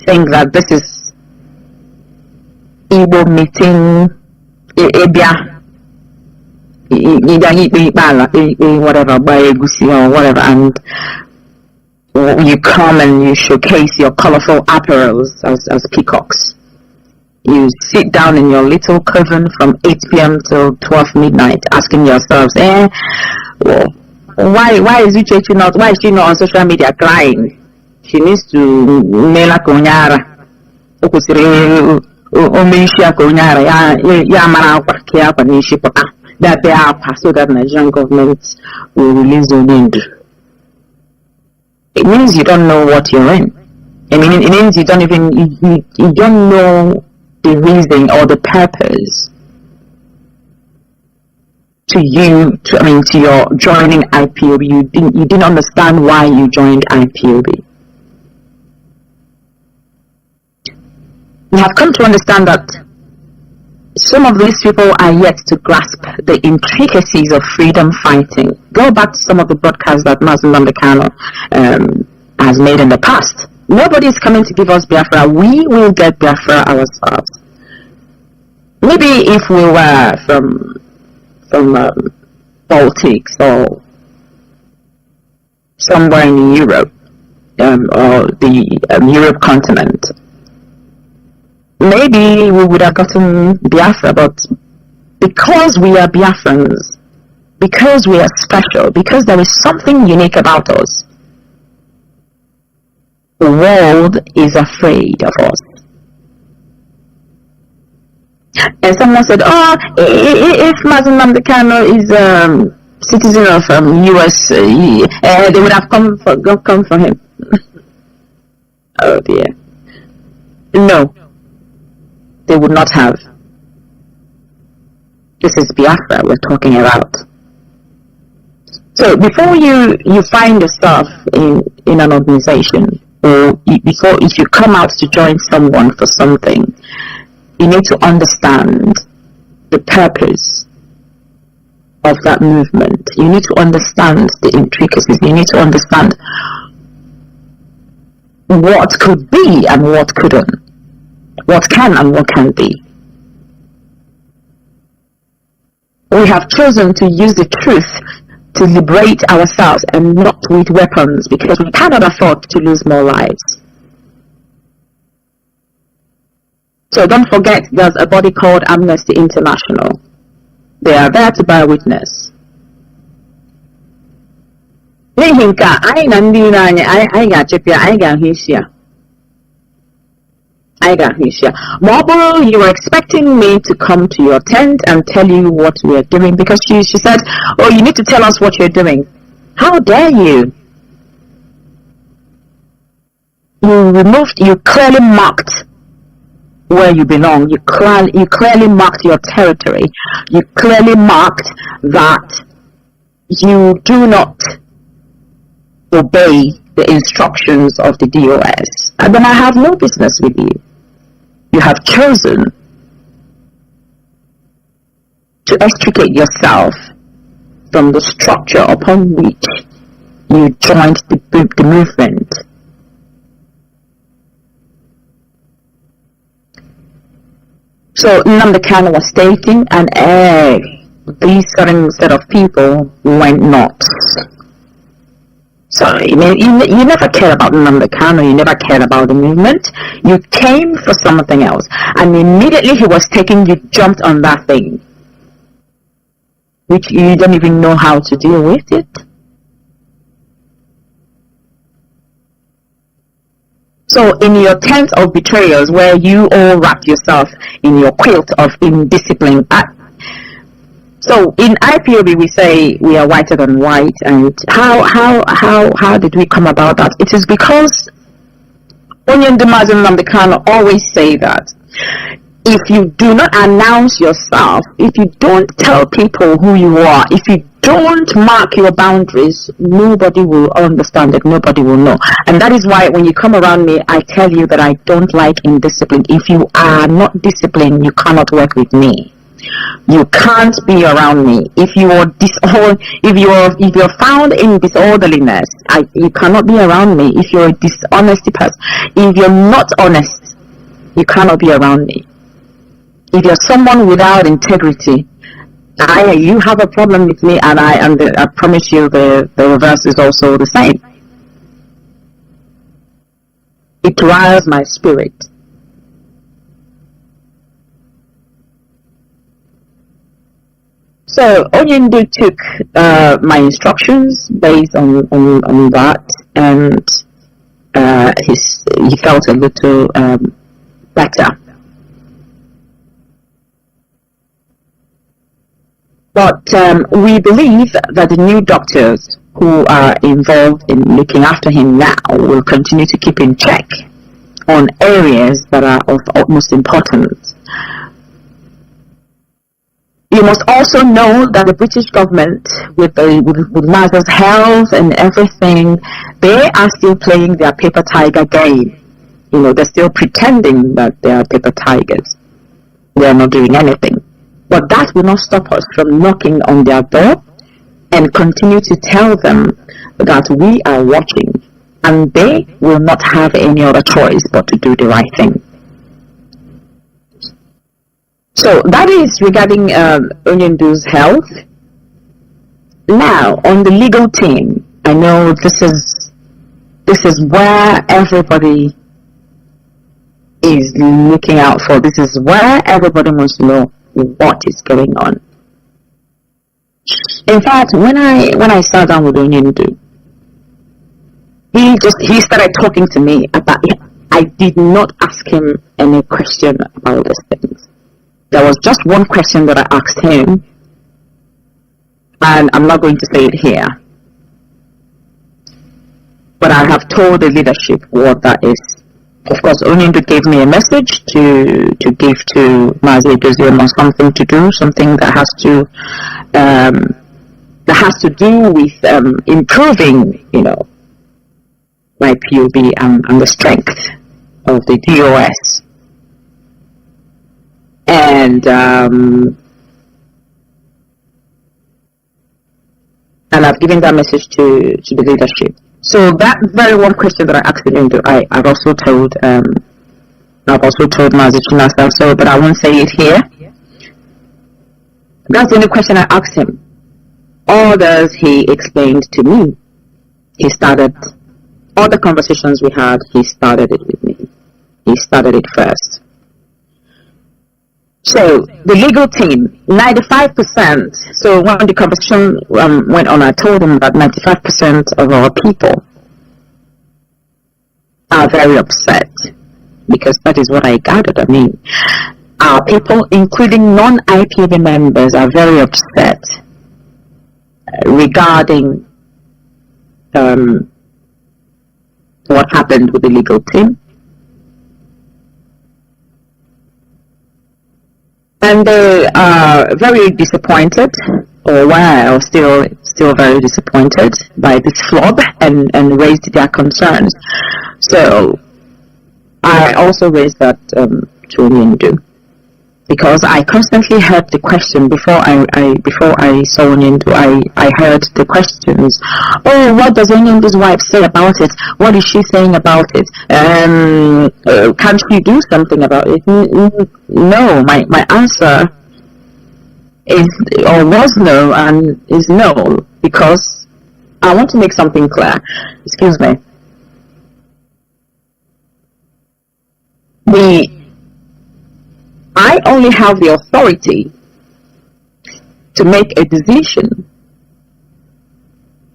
Speaker 5: think that this is Igbo meeting, whatever, or whatever, and you come and you showcase your colorful apparels as peacocks. You sit down in your little coven from 8 p.m. till 12 midnight, asking yourselves, well, why is Uchechi not? Why is she not on social media crying? She needs to mela konyara. That they are so that Nigerian government will release Onyendu. It means you don't know what you're in. I mean, it means you don't know the reason or the purpose to your joining IPOB. You didn't understand why you joined IPOB. We have come to understand that some of these people are yet to grasp the intricacies of freedom fighting. Go back to some of the broadcasts that Mazi Nnamdi Kanu has made in the past. Nobody is coming to give us Biafra. We will get Biafra ourselves. Maybe if we were from Baltics or somewhere in Europe or the Europe continent, maybe we would have gotten Biafra, but because we are Biafrans, because we are special, because there is something unique about us, the world is afraid of us. And someone said, if Mazi Nnamdi Kanu is a citizen of US, they would have come for him. Oh dear. No. They would not have. This is Biafra we're talking about. So before you find yourself in an organization, or if you come out to join someone for something, you need to understand the purpose of that movement. You need to understand the intricacies. You need to understand what could be and what couldn't. What can and what can't be. We have chosen to use the truth to liberate ourselves and not with weapons, because we cannot afford to lose more lives. So don't forget, there's a body called Amnesty International. They are there to bear witness. Marble, you were expecting me to come to your tent and tell you what we are doing, because she said, oh, you need to tell us what you're doing. How dare you? You clearly marked where you belong. You clearly marked your territory. You clearly marked that you do not obey the instructions of the DOS. And then I have no business with you. You have chosen to extricate yourself from the structure upon which you joined the movement. So Nnamdi Kanu was stating, and these certain set of people went nuts. So you never cared about Nnamdi Kanu, you never cared about the movement. You came for something else, and immediately he was taken, you jumped on that thing, which you don't even know how to deal with it. So in your tent of betrayers, where you all wrap yourself in your quilt of indiscipline, so in IPOB we say we are whiter than white, and how did we come about that? It is because Mazi Nnamdi Kanu always say that if you do not announce yourself, if you don't tell people who you are, if you don't mark your boundaries, nobody will understand it, nobody will know. And that is why when you come around me, I tell you that I don't like indiscipline. If you are not disciplined, you cannot work with me. You can't be around me. If you are if you're found in disorderliness, you cannot be around me. If you're a dishonesty person, if you're not honest, you cannot be around me. If you're someone without integrity, you have a problem with me, and I promise you the reverse is also the same. It riles my spirit. So Onyendu took my instructions based on that, and he felt a little better. But we believe that the new doctors who are involved in looking after him now will continue to keep in check on areas that are of utmost importance. You must also know that the British government, with Mazi's health and everything, they are still playing their paper tiger game. You know, they're still pretending that they are paper tigers. They are not doing anything. But that will not stop us from knocking on their door and continue to tell them that we are watching, and they will not have any other choice but to do the right thing. So that is regarding Onyendu's health. Now, on the legal team, I know this is where everybody is looking out for. This is where everybody wants to know what is going on. In fact, when I sat down with Onyendu, he started talking to me about it. I did not ask him any question about these things. There was just one question that I asked him, and I'm not going to say it here. But I have told the leadership what that is. Of course, Onyendu gave me a message to give to Mazi on something to do, something that has to do with improving, my IPOB and the strength of the DOS. And I've given that message to the leadership. So that very one question that I asked him, I've also told Mazi Nnamdi, so but I won't say it here. That's the only question I asked him. Others he explained to me. He started all the conversations we had. He started it with me. He started it first. So the legal team, 95%. So when the conversation went on, I told him that 95% of our people are very upset, because that is what I gathered. I mean, our people, including non-IPOB members, are very upset regarding what happened with the legal team. And they are very disappointed, or were still very disappointed by this flop, and raised their concerns. So I also raised that to Onyendu, because I constantly heard the question before I saw Onyendu. I heard the questions. Oh, what does Onyendu's wife say about it? What is she saying about it? Can't she do something about it? No, my answer is, or was no, and is no, because I want to make something clear. Excuse me. I only have the authority to make a decision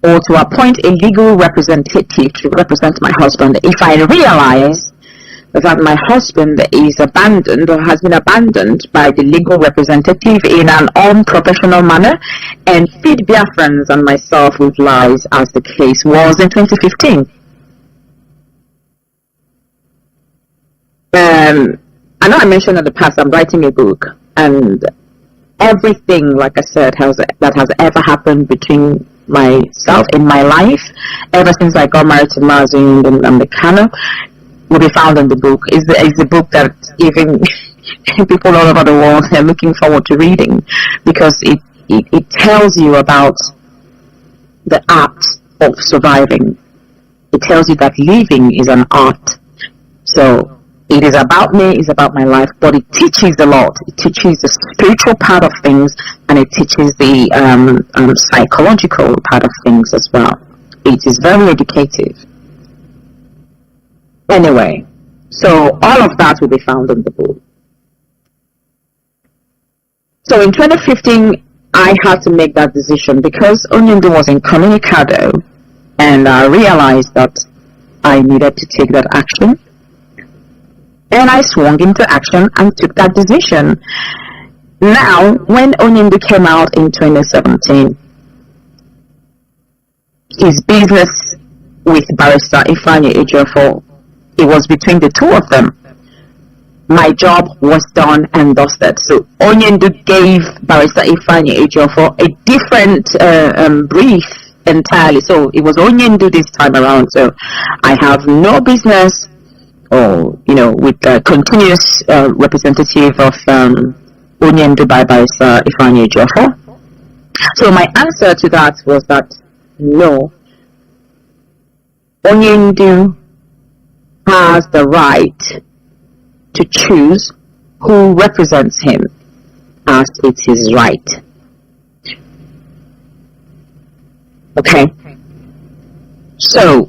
Speaker 5: or to appoint a legal representative to represent my husband if I realize that my husband is abandoned or has been abandoned by the legal representative in an unprofessional manner, and feed Biafrans and myself with lies, as the case was in 2015. I know I mentioned in the past I'm writing a book, and everything, like I said, that has ever happened between myself in my life, ever since I got married to Mazi Nnamdi Kanu, will be found in the book. Is the book that even people all over the world are looking forward to reading, because it tells you about the art of surviving. It tells you that living is an art. So it is about me, it's about my life, but it teaches a lot. It teaches the spiritual part of things, and it teaches the psychological part of things as well. It is very educative. Anyway, so all of that will be found in the book. So in 2015, I had to make that decision because Onyendu was incommunicado, and I realized that I needed to take that action. And I swung into action and took that decision. Now, when Onyendu came out in 2017, his business with Barrister Ifeanyi Ejiofor, it was between the two of them. My job was done and dusted. So Onyendu gave Barrister Ifeanyi Ejiofor a different brief entirely. So it was Onyendu this time around. So I have no business, or with the continuous representative of Onyendu by Barrister Ifeanyi Ejiofor. So my answer to that was that no, Onyendu has the right to choose who represents him, as it is right. Okay, so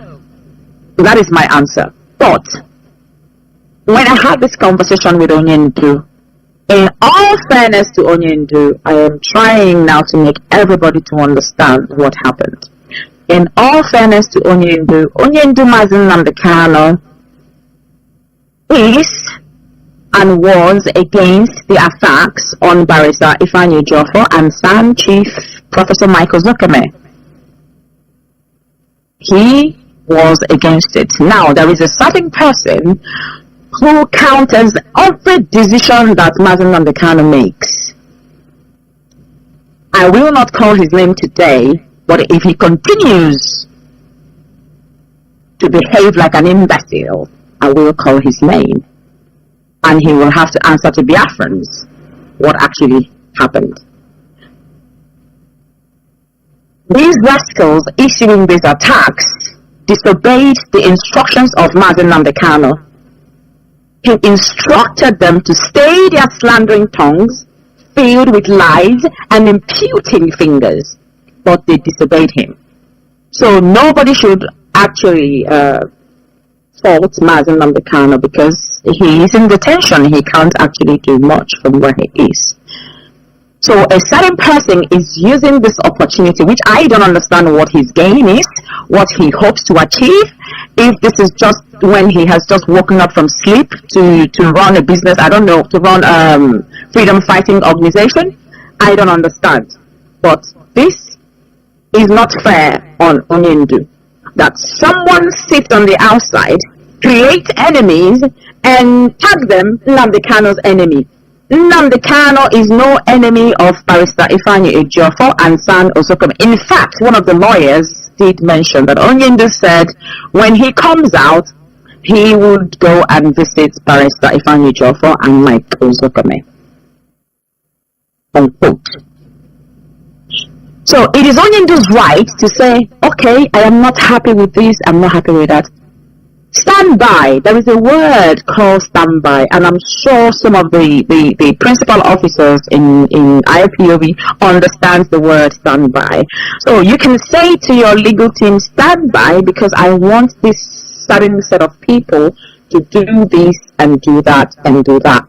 Speaker 5: that is my answer. But when I had this conversation with Onyendu, in all fairness to Onyendu, I am trying now to make everybody to understand what happened. In all fairness to Onyendu Mazi Nnamdi Kanu is and was against the attacks on Barrister Ifeanyi Ejiofor and SAN Chief Professor Michael Zuckerman. He was against it. Now, there is a certain person who counters every decision that Mazi Nnamdi Kanu makes. I will not call his name today, but if he continues to behave like an imbecile, I will call his name. And he will have to answer to Biafrans what actually happened. These rascals issuing these attacks disobeyed the instructions of Mazi Nnamdi Kanu. He instructed them to stay their slandering tongues, filled with lies and imputing fingers, but they disobeyed him. So nobody should actually fault Mazi Nnamdi Kanu, because he is in detention. He can't actually do much from where he is. So a certain person is using this opportunity, which I don't understand what his game is, what he hopes to achieve. If this is just when he has just woken up from sleep to run a business, I don't know, to run freedom fighting organization, I don't understand. But this is not fair on Onyendu, that someone sits on the outside, create enemies, and tag them Nnamdi Kanu's enemy. Nnamdi Kanu is no enemy of Barrister Ifeanyi Ejiofor and SAN Osokom. In fact, one of the lawyers did mention that Onyendu said when he comes out, he would go and visit Barrister Ifeanyi Ejiofor and Michael Zuckerman. Unquote. So it is Onyendu's right to say, okay, I am not happy with this, I'm not happy with that. Stand by. There is a word called stand by, and I'm sure some of the principal officers in IPOB understands the word stand by. So you can say to your legal team, stand by, because I want this certain set of people to do this and do that and do that.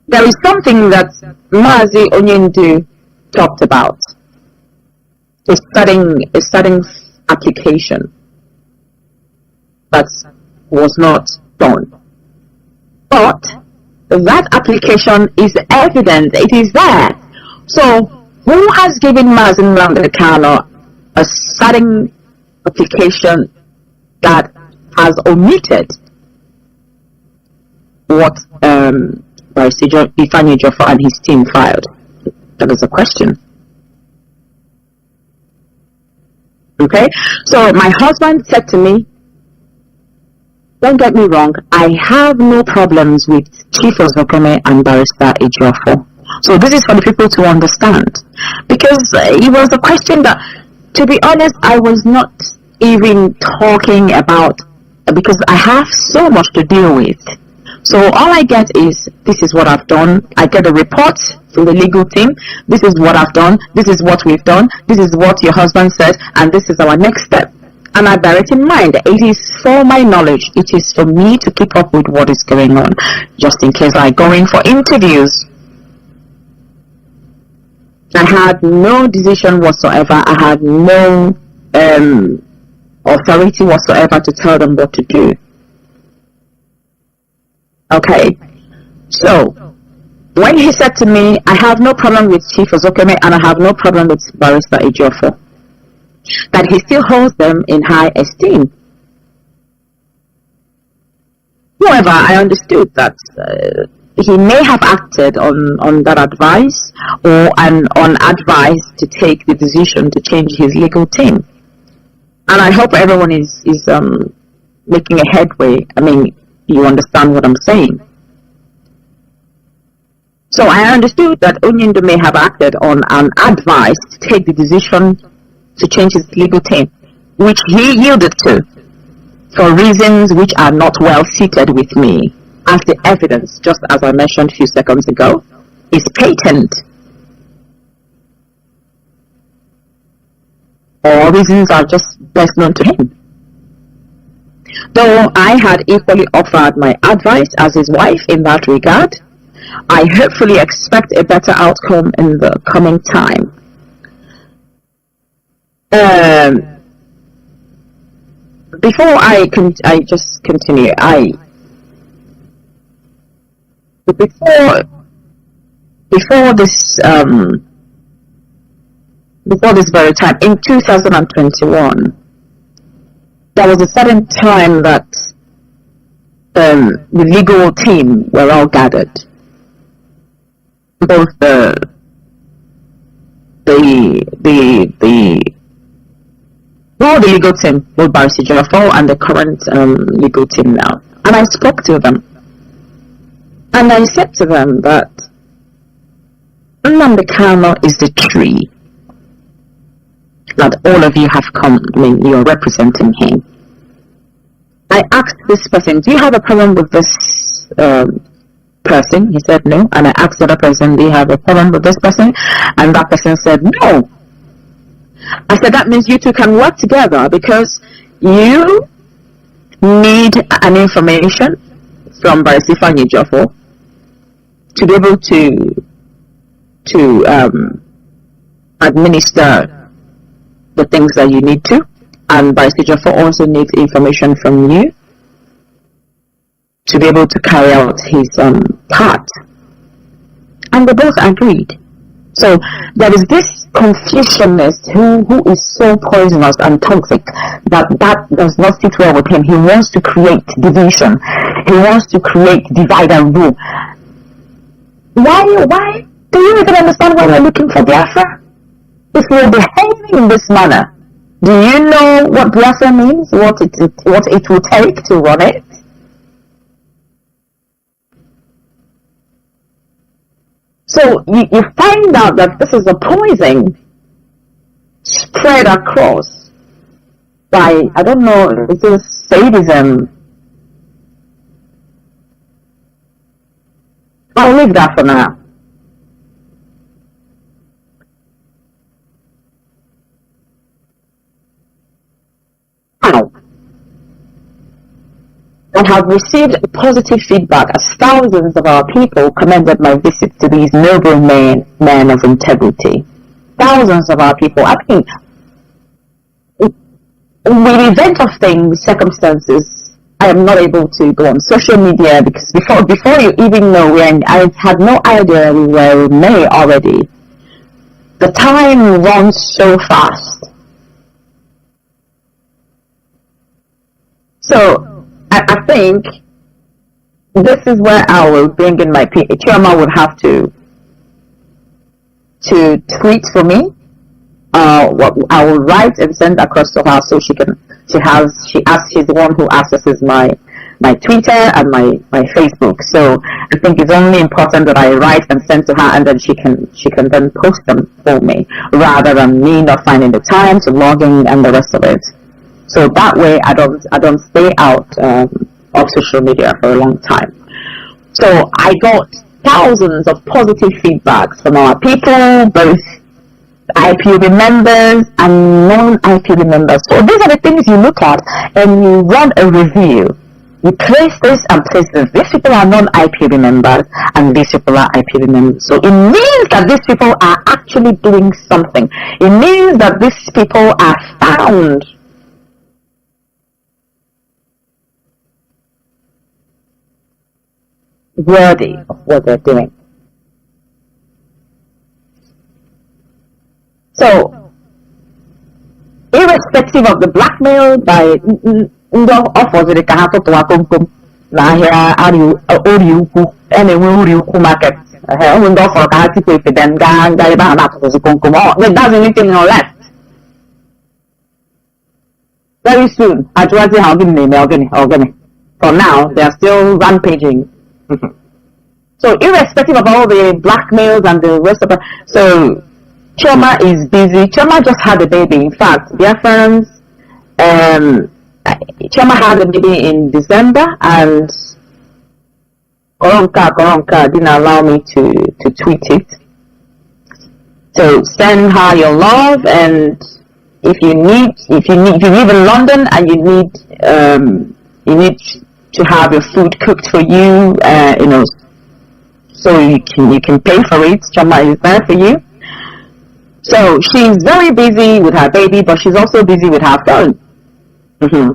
Speaker 5: There is something that Mazi Onyendu talked about. a certain application that was not done. But that application is evident, it is there. So who has given Mazi Nnamdi Kanu a certain application that has omitted what Barrister Ifeanyi Ejiofor and his team filed? That is a question. Okay, so my husband said to me, don't get me wrong, I have no problems with Chief Ozokeme and Barrister Ejiofor. So this is for the people to understand, because it was a question that, to be honest, I was not even talking about, because I have so much to deal with. So all I get is, this is what I've done. I get a report from the legal team. This is what I've done. This is what we've done. This is what your husband said, and this is our next step. And I bear it in mind. It is for my knowledge. It is for me to keep up with what is going on, just in case I go in for interviews. I had no decision whatsoever. I had no authority whatsoever to tell them what to do. Okay, so when he said to me, I have no problem with Chief Ozokeme and I have no problem with Barrister Ejiofor, that he still holds them in high esteem. However, I understood that he may have acted on that advice, or on advice to take the decision to change his legal team. And I hope everyone is making a headway. I mean, you understand what I'm saying. So I understood that Onyendo may have acted on an advice to take the decision to change his legal team, which he yielded to for reasons which are not well seated with me, as the evidence, just as I mentioned a few seconds ago, is patent. Or reasons are just best known to him. Though I had equally offered my advice as his wife in that regard, I hopefully expect a better outcome in the coming time. Before I just continue, before this very time, in 2021, there was a certain time that the legal team were all gathered. Both the legal team, both Barrister Ejiofor and the current legal team now. And I spoke to them. And I said to them that Nnamdi Kanu is the tree that all of you have come, I mean, you're representing him. I asked this person, do you have a problem with this person? He said no. And I asked the other person, do you have a problem with this person? And that person said no. I said, that means you two can work together, because you need an information from Barrister Ifeanyi Ejiofor to be able to administer the things that you need to, and Barrister Ejiofor also needs information from you to be able to carry out his part. And they both agreed. So there is this Confucianist who is so poisonous and toxic that does not sit well with him. He wants to create division. He wants to create divide and rule. Why do you even understand why we're looking for Biafra? If we're behaving in this manner, do you know what Biafra means? What it will take to run it? So you find out that this is a poison spread across by, I don't know, is this sadism? I'll leave that for now. Now, I have received positive feedback as thousands of our people commended my visit to these noble men of integrity. Thousands of our people, I think with event of things, circumstances, I am not able to go on social media because before you even know, when I had no idea we were in May already. The time runs so fast. So I think this is where I will bring in my Chioma would have to tweet for me. What I will write and send across to her so she's the one who accesses my Twitter and my Facebook. So I think it's only important that I write and send to her, and then she can then post them for me, rather than me not finding the time to log in and the rest of it. So that way I don't stay out of social media for a long time. So I got thousands of positive feedbacks from our people, both IPOB members and non-IPOB members. So these are the things you look at and you run a review. You place this and place this. These people are non-IPOB members and these people are IPOB members. So it means that these people are actually doing something. It means that these people are found. Worthy of what they're doing. So, irrespective of the blackmail by offers the Kahato to Akomkum, Nahia, Ori Uku, and a Uri Uku market, a window for Kahati paper, then Gang, Gariban, there doesn't anything left. Very soon, I try to have organic. For now, they are still rampaging. So, irrespective of all the blackmails and the rest of it, so Chioma is busy. Chioma just had a baby. In fact, Biafrans, Chioma had a baby in December, and Koronka didn't allow me to tweet it. So send her your love, and if you live in London and you need to have your food cooked for you, so you can pay for it. Chioma is there for you. So she's very busy with her baby, but she's also busy with her phone.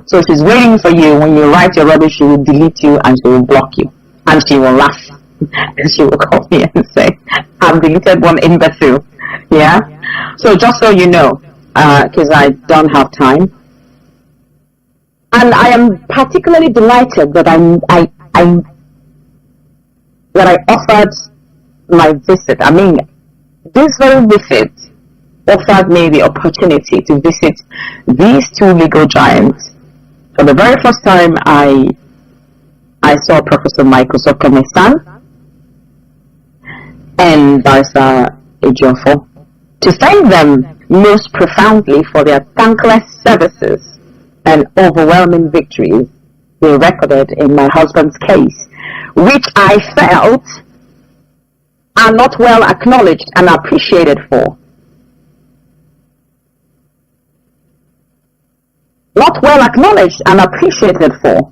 Speaker 5: So she's waiting for you. When you write your rubbish, she will delete you and she will block you. And she will laugh. And she will call me and say, I've deleted one imbecile. Yeah? So just so you know, because I don't have time. And I am particularly delighted that I offered my visit. I mean, this very visit offered me the opportunity to visit these two legal giants. For the very first time, I saw Professor Michael Sokome's son and Barrister Ejiofor, to thank them most profoundly for their thankless services and overwhelming victories they recorded in my husband's case, which I felt are not well acknowledged and appreciated for. Not well acknowledged and appreciated for.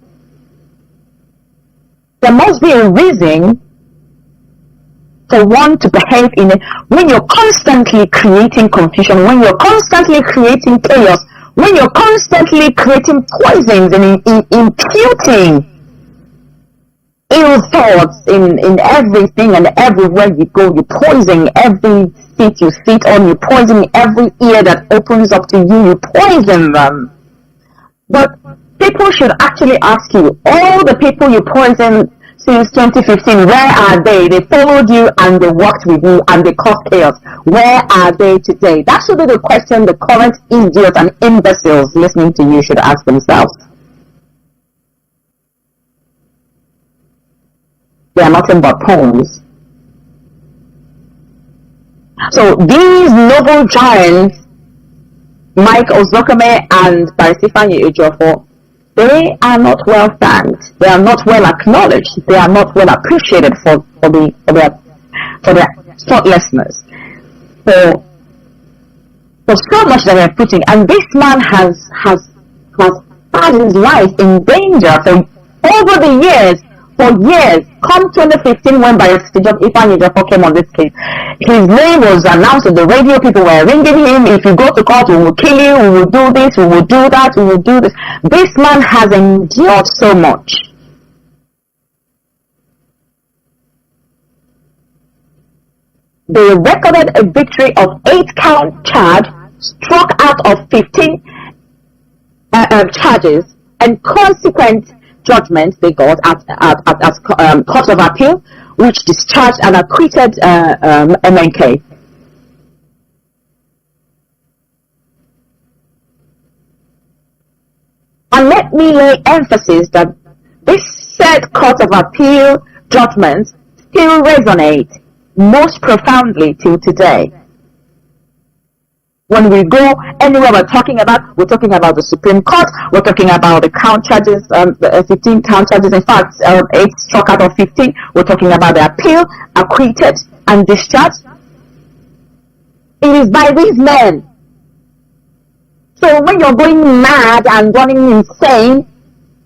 Speaker 5: There must be a reason for one to behave when you're constantly creating confusion, when you're constantly creating chaos, when you're constantly creating poisons and imputing ill thoughts in everything and everywhere you go. You poison every seat you sit on, you poison every ear that opens up to you, you poison them. But people should actually ask you, all the people you poisoned since 2015, where are they? They followed you and they worked with you and they caused chaos. Where are they today? That should be the question the current idiots and imbeciles listening to you should ask themselves. They are nothing but pawns. So these noble giants, Mike Ozokame and Barisifanye Ejiofor, they are not well thanked. They are not well acknowledged. They are not well appreciated for their thoughtlessness, for so much that they are putting. And this man has had his life in danger for over the years for years. Come 2015, when Barrister Ifeanyi Ejiofor came on this case, his name was announced on the radio. People were ringing him. If you go to court, we will kill you. We will do this. We will do that. We will do this. This man has endured so much. They recorded a victory of 8-count charge, struck out of 15 charges, and consequent judgments they got at Court of Appeal, which discharged and acquitted MNK. And let me lay emphasis that this said Court of Appeal judgments still resonate most profoundly till today. When we go anywhere we're talking about the Supreme Court, we're talking about the count charges, 15 count charges, in fact, 8 struck out of 15, we're talking about the appeal, acquitted, and discharged. It is by these men. So when you're going mad and running insane,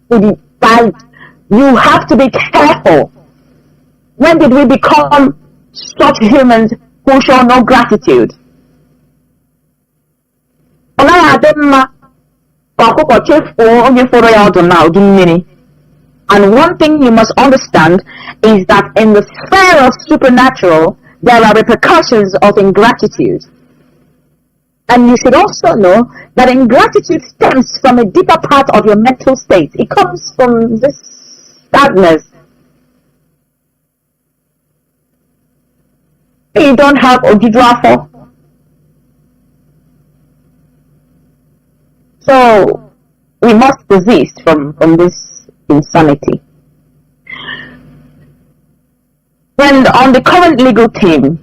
Speaker 5: you have to be careful. When did we become such humans who show no gratitude? And one thing you must understand is that in the sphere of supernatural, there are repercussions of ingratitude. And you should also know that ingratitude stems from a deeper part of your mental state. It comes from this sadness. You don't have Ogiduafo. So we must desist from this insanity. And on the current legal team,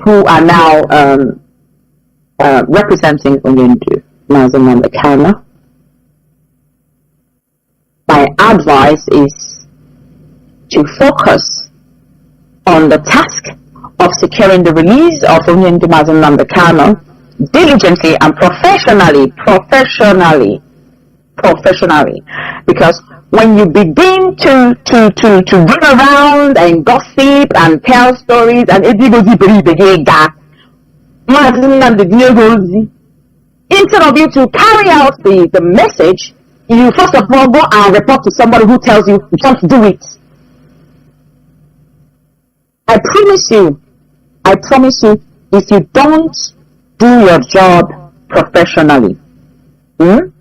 Speaker 5: who are now representing Mazi Nnamdi Kanu, my advice is to focus on the task of securing the release of Mazi Nnamdi Kanu diligently and professionally, because when you begin to run around and gossip and tell stories and instead of you to carry out the message, you first of all go and report to somebody who tells you don't do it. I promise you, if you don't do your job professionally, you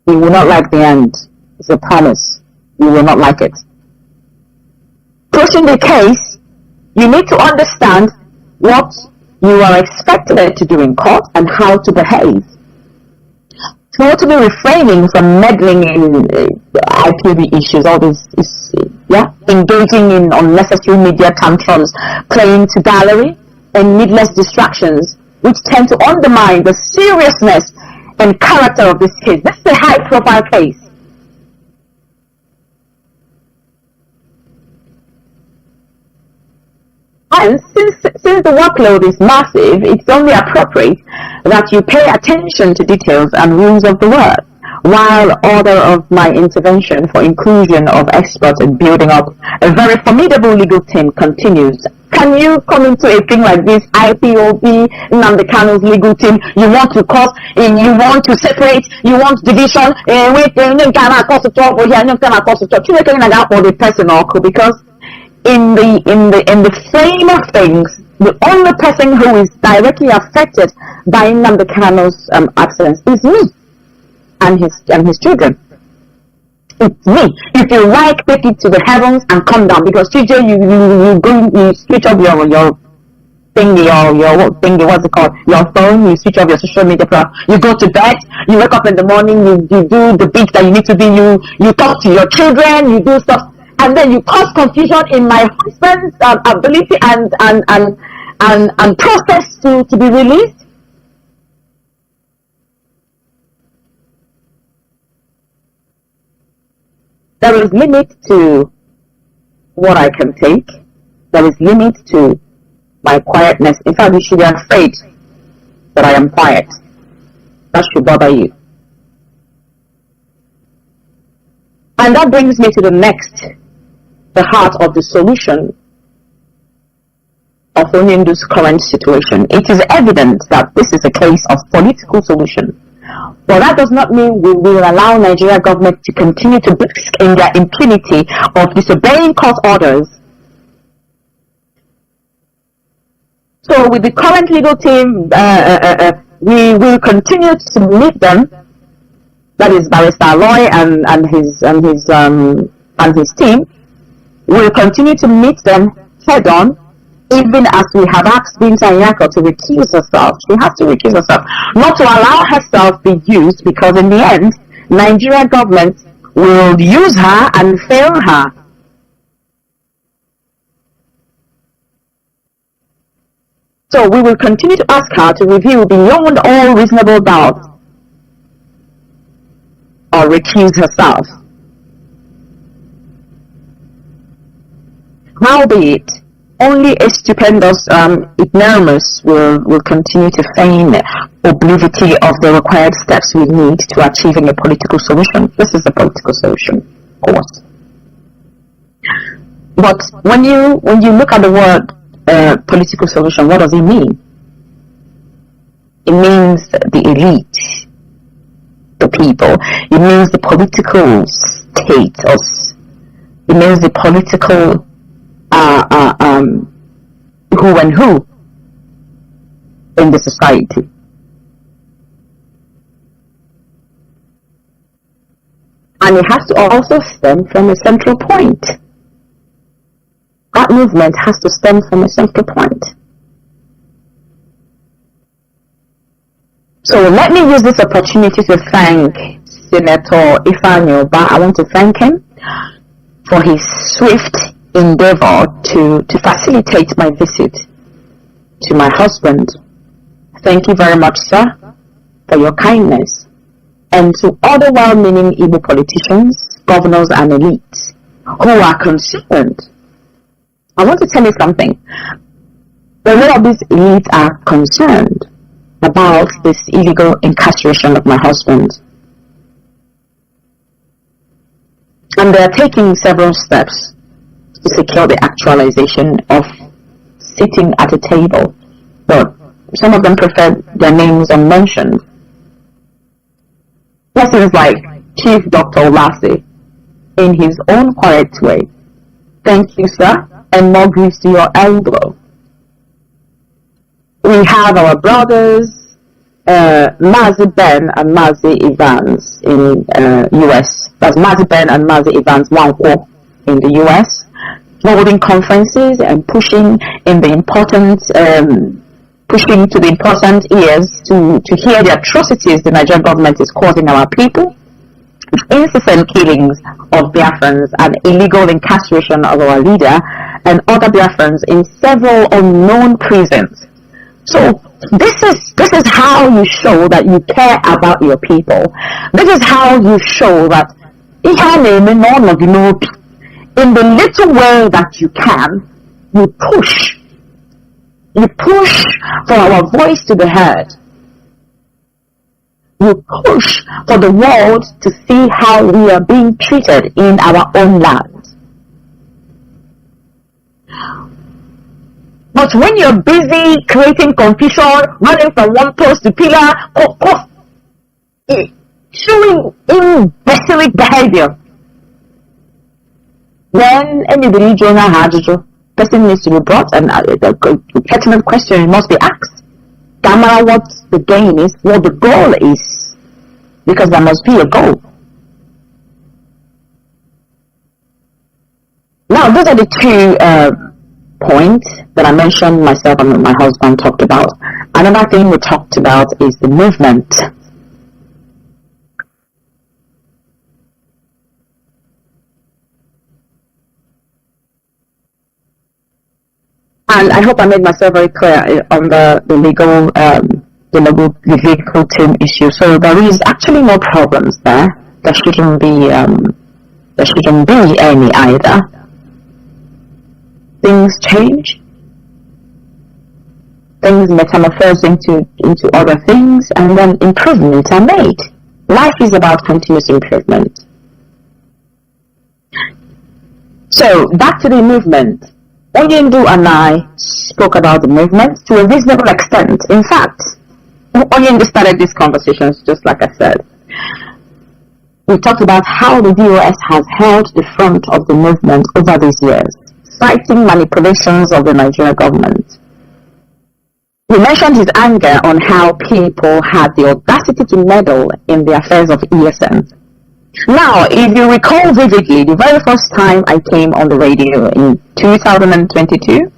Speaker 5: will not like the end. It's a promise. You will not like it. Pushing the case, you need to understand what you are expected to do in court and how to behave. Totally refraining from meddling in IPOB issues, all this is, engaging in unnecessary media tantrums, playing to gallery, and needless distractions, which tend to undermine the seriousness and character of this case. This is a high-profile case. And since the workload is massive, it's only appropriate that you pay attention to details and rules of the word, while order of my intervention for inclusion of experts in building up a very formidable legal team continues. Can you come into a thing like this, IPOB, Nnamdi Kanu's legal team, you want to cause, you want to separate, you want division, because in the frame of things, the only person who is directly affected by Nnamdi Kanu's absence is me and his children. It's me. If you like, take it to the heavens and come down, because TJ, you switch off your thingy, your thingy, what's it called? Your phone, you switch off your social media platform, you go to bed, you wake up in the morning, you do the bits that you need to do, you talk to your children, you do stuff, and then you cause confusion in my husband's ability and process to be released. There is limit to what I can take. There is limit to my quietness. In fact, you should be afraid that I am quiet. That should bother you. And that brings me to the heart of the solution of Onyendu's current situation. It is evident that this is a case of political solution. But that does not mean we will allow Nigeria government to continue to bask in their impunity of disobeying court orders. So with the current legal team, we will continue to meet them. That is Barrister Aloy and his team. We will continue to meet them head on, even as we have asked Binta Nyako to recuse herself. She has to recuse herself, not to allow herself be used, because in the end, Nigeria government will use her and fail her. So we will continue to ask her to review beyond all reasonable doubt or recuse herself. Howbeit, only a stupendous ignoramus will continue to feign obliquity of the required steps we need to achieving a political solution. This is the political solution, of course. But when you look at the word political solution, what does it mean? It means the elite, the people. It means the political state, it means the political who and who in the society. And it has to also stem from a central point. That movement has to stem from a central point. So let me use this opportunity to thank Senator Ifeanyi Oba. I want to thank him for his swift endeavor to facilitate my visit to my husband. Thank you very much, sir, for your kindness. And to other well-meaning Igbo politicians, governors and elites who are concerned. I want to tell you something. A lot of these elites are concerned about this illegal incarceration of my husband. And they are taking several steps to secure the actualization of sitting at a table. But some of them prefer their names unmentioned. Persons like Chief Dr. Olase, in his own quiet way. Thank you, sir, and more grease to your elbow. We have our brothers, Mazi Ben and Mazi Evans in US. That's Mazi Ben and Mazi Evans Wanko in the US, holding conferences and pushing to the important ears to hear the atrocities the Nigerian government is causing our people, incessant killings of Biafrans and illegal incarceration of our leader and other Biafrans in several unknown prisons. So this is how you show that you care about your people. This is how you show that in the little way that you can, you push for our voice to be heard. You push for the world to see how we are being treated in our own land. But when you're busy creating confusion, running from one post to pillar, showing imbecilic behavior, when anybody join a hajuju, person needs to be brought and a pertinent question must be asked. No matter what the gain is, what the goal is, because there must be a goal. Now, those are the two points that I mentioned myself and my husband talked about. Another thing we talked about is the movement. And I hope I made myself very clear on the legal team issue. So there is actually no problems there. There shouldn't be any either. Things change. Things metamorphose into other things, and then improvements are made. Life is about continuous improvement. So back to the movement. Onyendu and I spoke about the movement to a reasonable extent. In fact, Onyendu started these conversations just like I said. We talked about how the DOS has held the front of the movement over these years, citing manipulations of the Nigerian government. He mentioned his anger on how people had the audacity to meddle in the affairs of ESN. Now, if you recall vividly, the very first time I came on the radio in 2022,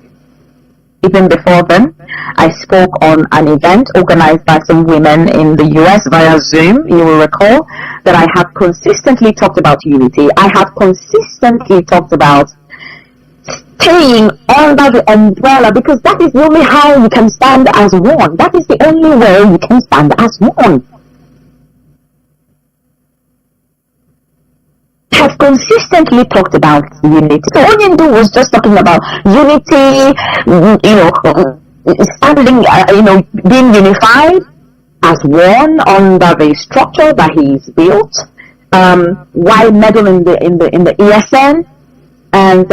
Speaker 5: even before then, I spoke on an event organized by some women in the US via Zoom. You will recall that I have consistently talked about unity. I have consistently talked about staying under the umbrella, because that is the only how you can stand as one. That is the only way you can stand as one. Have consistently talked about unity. So Onyendu was just talking about unity, standing, being unified as one under the structure that he's built. Why meddle in the ESN, and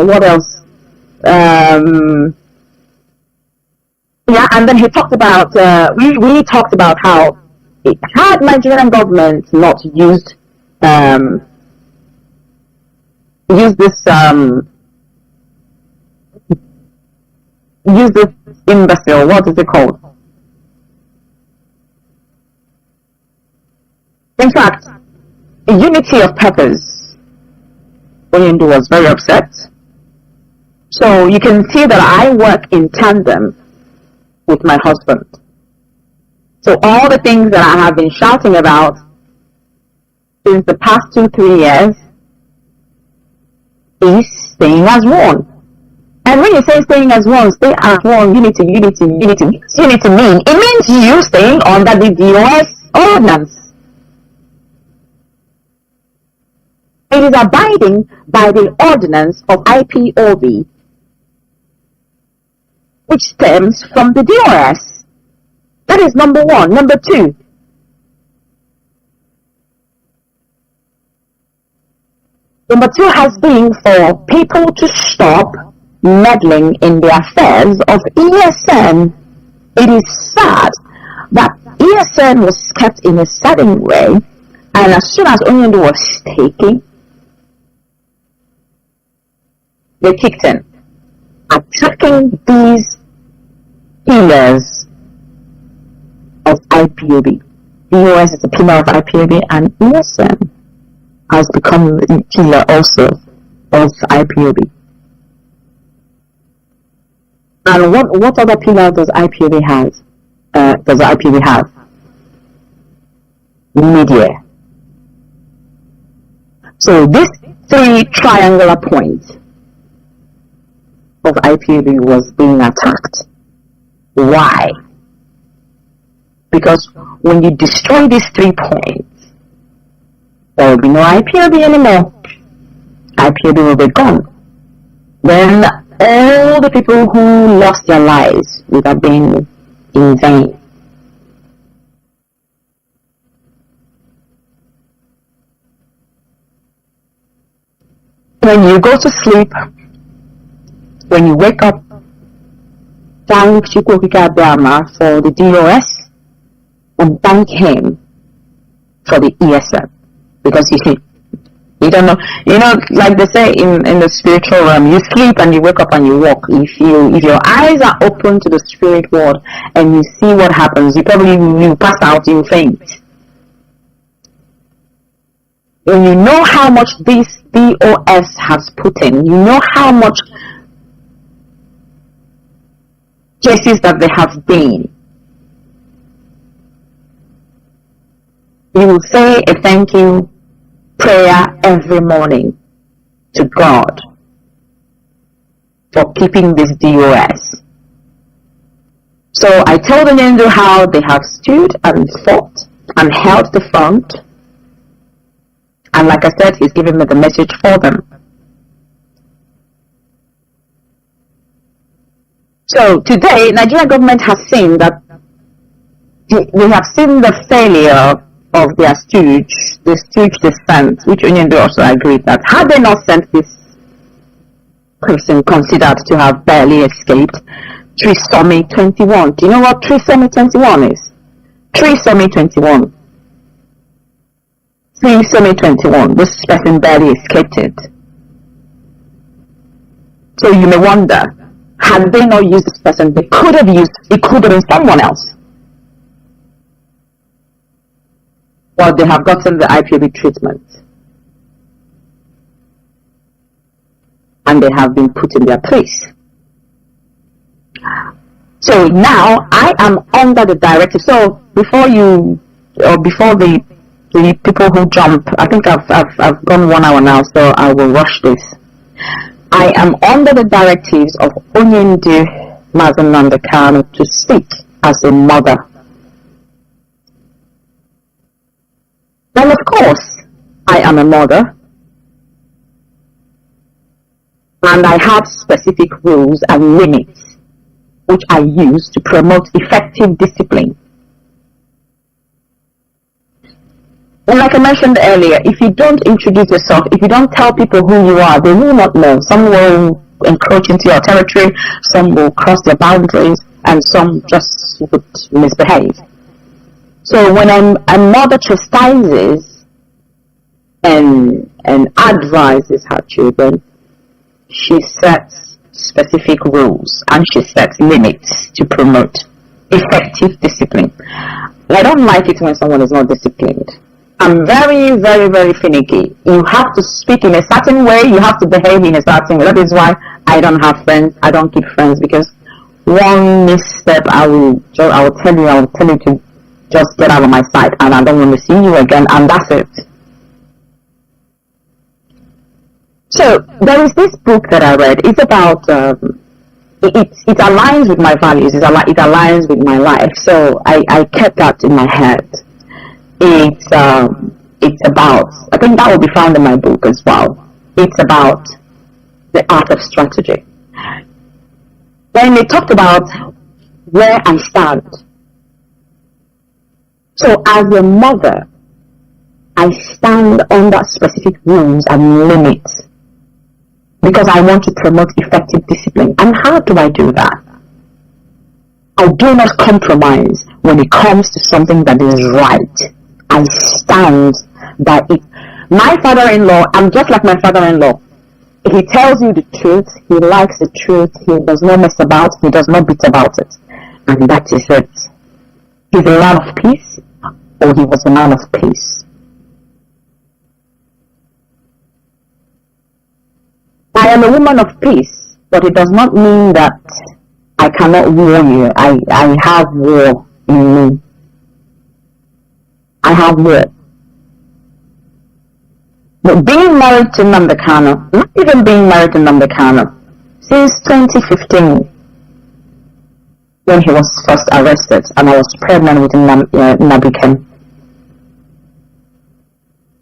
Speaker 5: what else? And then he talked about. We talked about how had Nigerian government not used this imbecile, what is it called? In fact, a unity of purpose. Onyendu was very upset. So you can see that I work in tandem with my husband. So all the things that I have been shouting about since the past 2-3 years is staying as one. And when you say staying as one, stay as one, unity mean? It means you staying under the DOS ordinance. It is abiding by the ordinance of IPOB, which stems from the DOS. That is number one. Number two, has been for people to stop meddling in the affairs of ESN. It is sad that ESN was kept in a certain way, and as soon as Onyendu was taken, they kicked in, attacking these pillars of IPOB. DOS is a pillar of IPOB, and ESN has become the pillar also of IPOB. And what other pillar does IPOB have? Media. So this three triangular points of IPOB was being attacked. Why? Because when you destroy these 3 points, there will be no IPOB anymore. IPOB will be gone. Then all the people who lost their lives would have been in vain. When you go to sleep, when you wake up, thank Chukwuka Brahma for the DOS and thank him for the ESN. Because you don't know, like they say in the spiritual realm, you sleep and you wake up and you walk. If your eyes are open to the spirit world and you see what happens, you pass out, you faint. When you know how much this DOS has put in, you know how much cases that they have been, you will say a thank you prayer every morning to God for keeping this DOS. So I told Onyendu how they have stood and fought and held the front, and like I said, he's giving me the message for them. So today, Nigerian government has seen that we have seen the failure of their stooge descent, which Onyendu also agreed that had they not sent this person considered to have barely escaped Trisomy 21. Do you know what Trisomy 21 is? Trisomy 21. Trisomy 21. This person barely escaped it. So you may wonder, had they not used this person, it could have been someone else. Well, they have gotten the IPOB treatment. And they have been put in their place. So now I am under the directive. So before the people who jump, I think I've gone 1 hour now, so I will rush this. I am under the directives of Mazi Nnamdi Kanu to speak as a mother. Well, of course, I am a mother, and I have specific rules and limits which I use to promote effective discipline. And like I mentioned earlier, if you don't introduce yourself, if you don't tell people who you are, they will not know. Some will encroach into your territory, some will cross your boundaries, and some just would misbehave. So when a mother chastises and advises her children, she sets specific rules and she sets limits to promote effective discipline. I don't like it when someone is not disciplined. I'm very, very, very finicky. You have to speak in a certain way, you have to behave in a certain way. That is why I don't have friends, I don't keep friends, because one misstep I will tell you to just get out of my sight and I don't want to see you again, and that's it. So there is this book that I read. It's about it aligns with my values. It aligns with my life. So I kept that in my head. It's about, I think that will be found in my book as well. It's about the art of strategy. Then they talked about where I stand. So as a mother, I stand under specific rules and limits because I want to promote effective discipline. And how do I do that? I do not compromise when it comes to something that is right. I stand by it. My father-in-law, I'm just like my father-in-law. He tells you the truth, he likes the truth, he does not mess about, he does not beat about it. And that is it. He's a man of peace, or he was a man of peace. I am a woman of peace, but it does not mean that I cannot war you. I have war in me. I have war. But being married to Nnamdi Kanu, not even being married to Nnamdi Kanu, since 2015, when he was first arrested and I was pregnant with Nnamdi Kanu,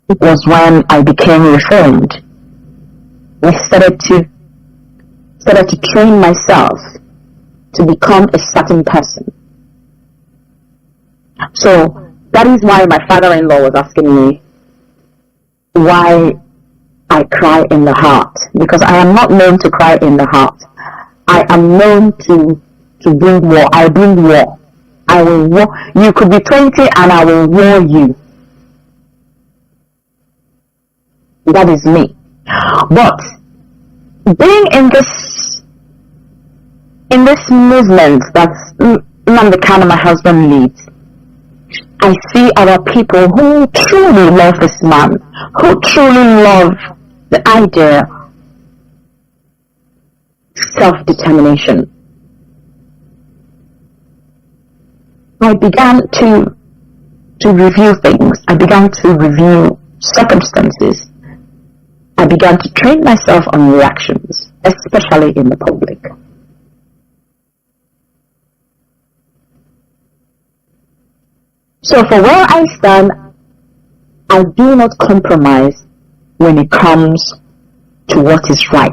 Speaker 5: it was when I became reformed. I started to train myself to become a certain person. So that is why my father-in-law was asking me why I cry in the heart, because I am not known to cry in the heart. I am known to bring war. I bring war. I will war. You could be 20 and I will war you. That is me. But being in this movement that Nnamdi Kanu, my husband, leads, I see other people who truly love this man, who truly love the idea of self-determination. I began to review things. I began to review circumstances. I began to train myself on reactions, especially in the public. So for where I stand, I do not compromise when it comes to what is right.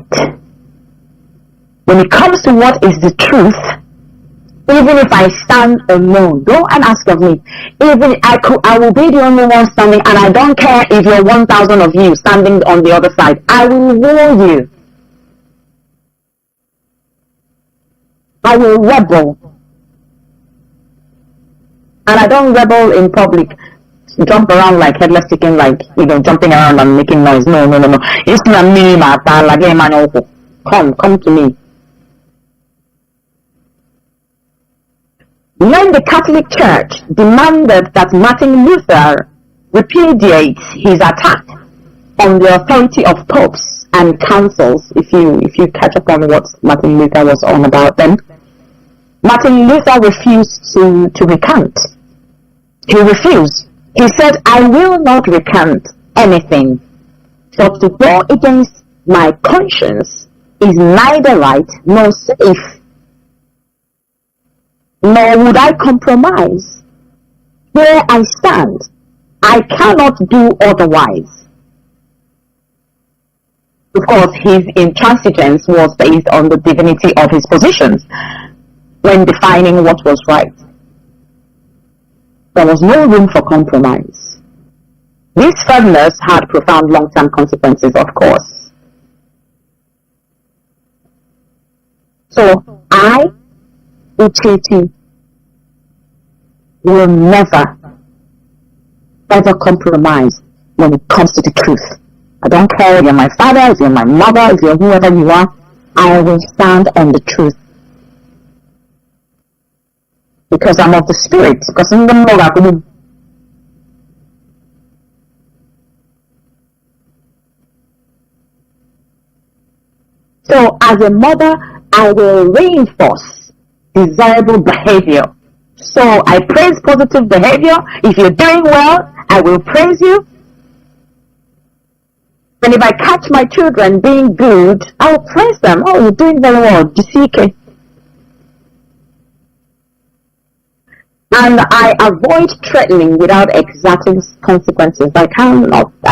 Speaker 5: When it comes to what is the truth, even if I stand alone, go and ask of me. Even I will be the only one standing, and I don't care if you're 1,000 of you standing on the other side. I will war you. I will rebel. And I don't rebel in public, jump around like headless chicken, like, jumping around and making noise. No. It's not me, come to me. When the Catholic Church demanded that Martin Luther repudiate his attack on the authority of popes and councils, if you catch up on what Martin Luther was on about then, Martin Luther refused to recant. He refused. He said, I will not recant anything, but to go against my conscience is neither right nor safe, nor would I compromise. Where I stand, I cannot do otherwise. Of course, his intransigence was based on the divinity of his positions when defining what was right. There was no room for compromise. These firmness had profound long-term consequences, of course. So, I, Uchechi, will never, ever compromise when it comes to the truth. I don't care if you're my father, if you're my mother, if you're whoever you are, I will stand on the truth. Because I'm of the spirit. Because in the Moga. So as a mother, I will reinforce desirable behavior. So I praise positive behavior. If you're doing well, I will praise you. And if I catch my children being good, I will praise them. Oh, you're doing very well. Jisike. And I avoid threatening without exacting consequences. I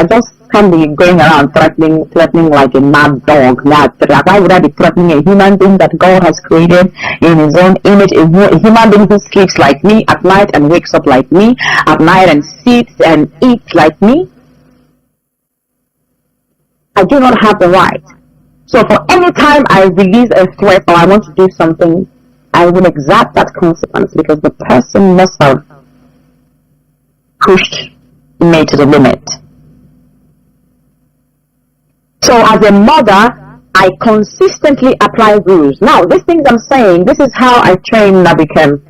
Speaker 5: just can't be going around threatening like a mad dog. Why would I be threatening a human being that God has created in his own image, a human being who sleeps like me at night and wakes up like me at night and sits and eats like me? I do not have the right. So for any time I release a threat or I want to do something, I will exact that consequence because the person must have pushed me to the limit. So as a mother, I consistently apply rules. Now, these things I'm saying, this is how I train Nabikem.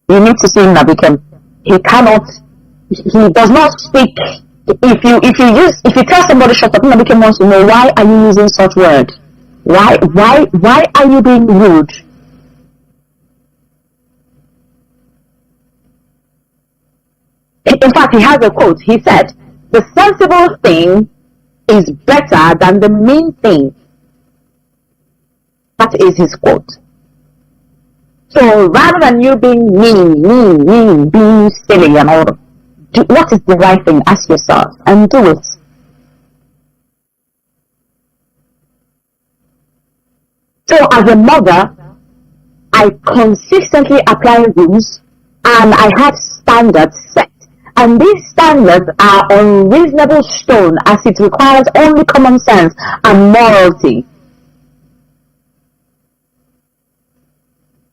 Speaker 5: You need to see Nabikem. He does not speak. If you tell somebody shut up, Nabikem wants to know, why are you using such words? Why are you being rude? In fact, he has a quote. He said, the sensible thing is better than the mean thing. That is his quote. So rather than you being mean, being silly and all, what is the right thing? Ask yourself and do it. So as a mother, I consistently apply rules and I have standards set. And these standards are unreasonable stone as it requires only common sense and morality.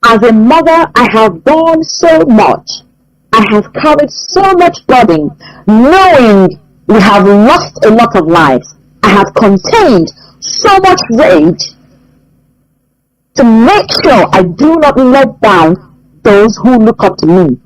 Speaker 5: As a mother, I have done so much. I have carried so much burden, knowing we have lost a lot of lives. I have contained so much rage to make sure I do not let down those who look up to me.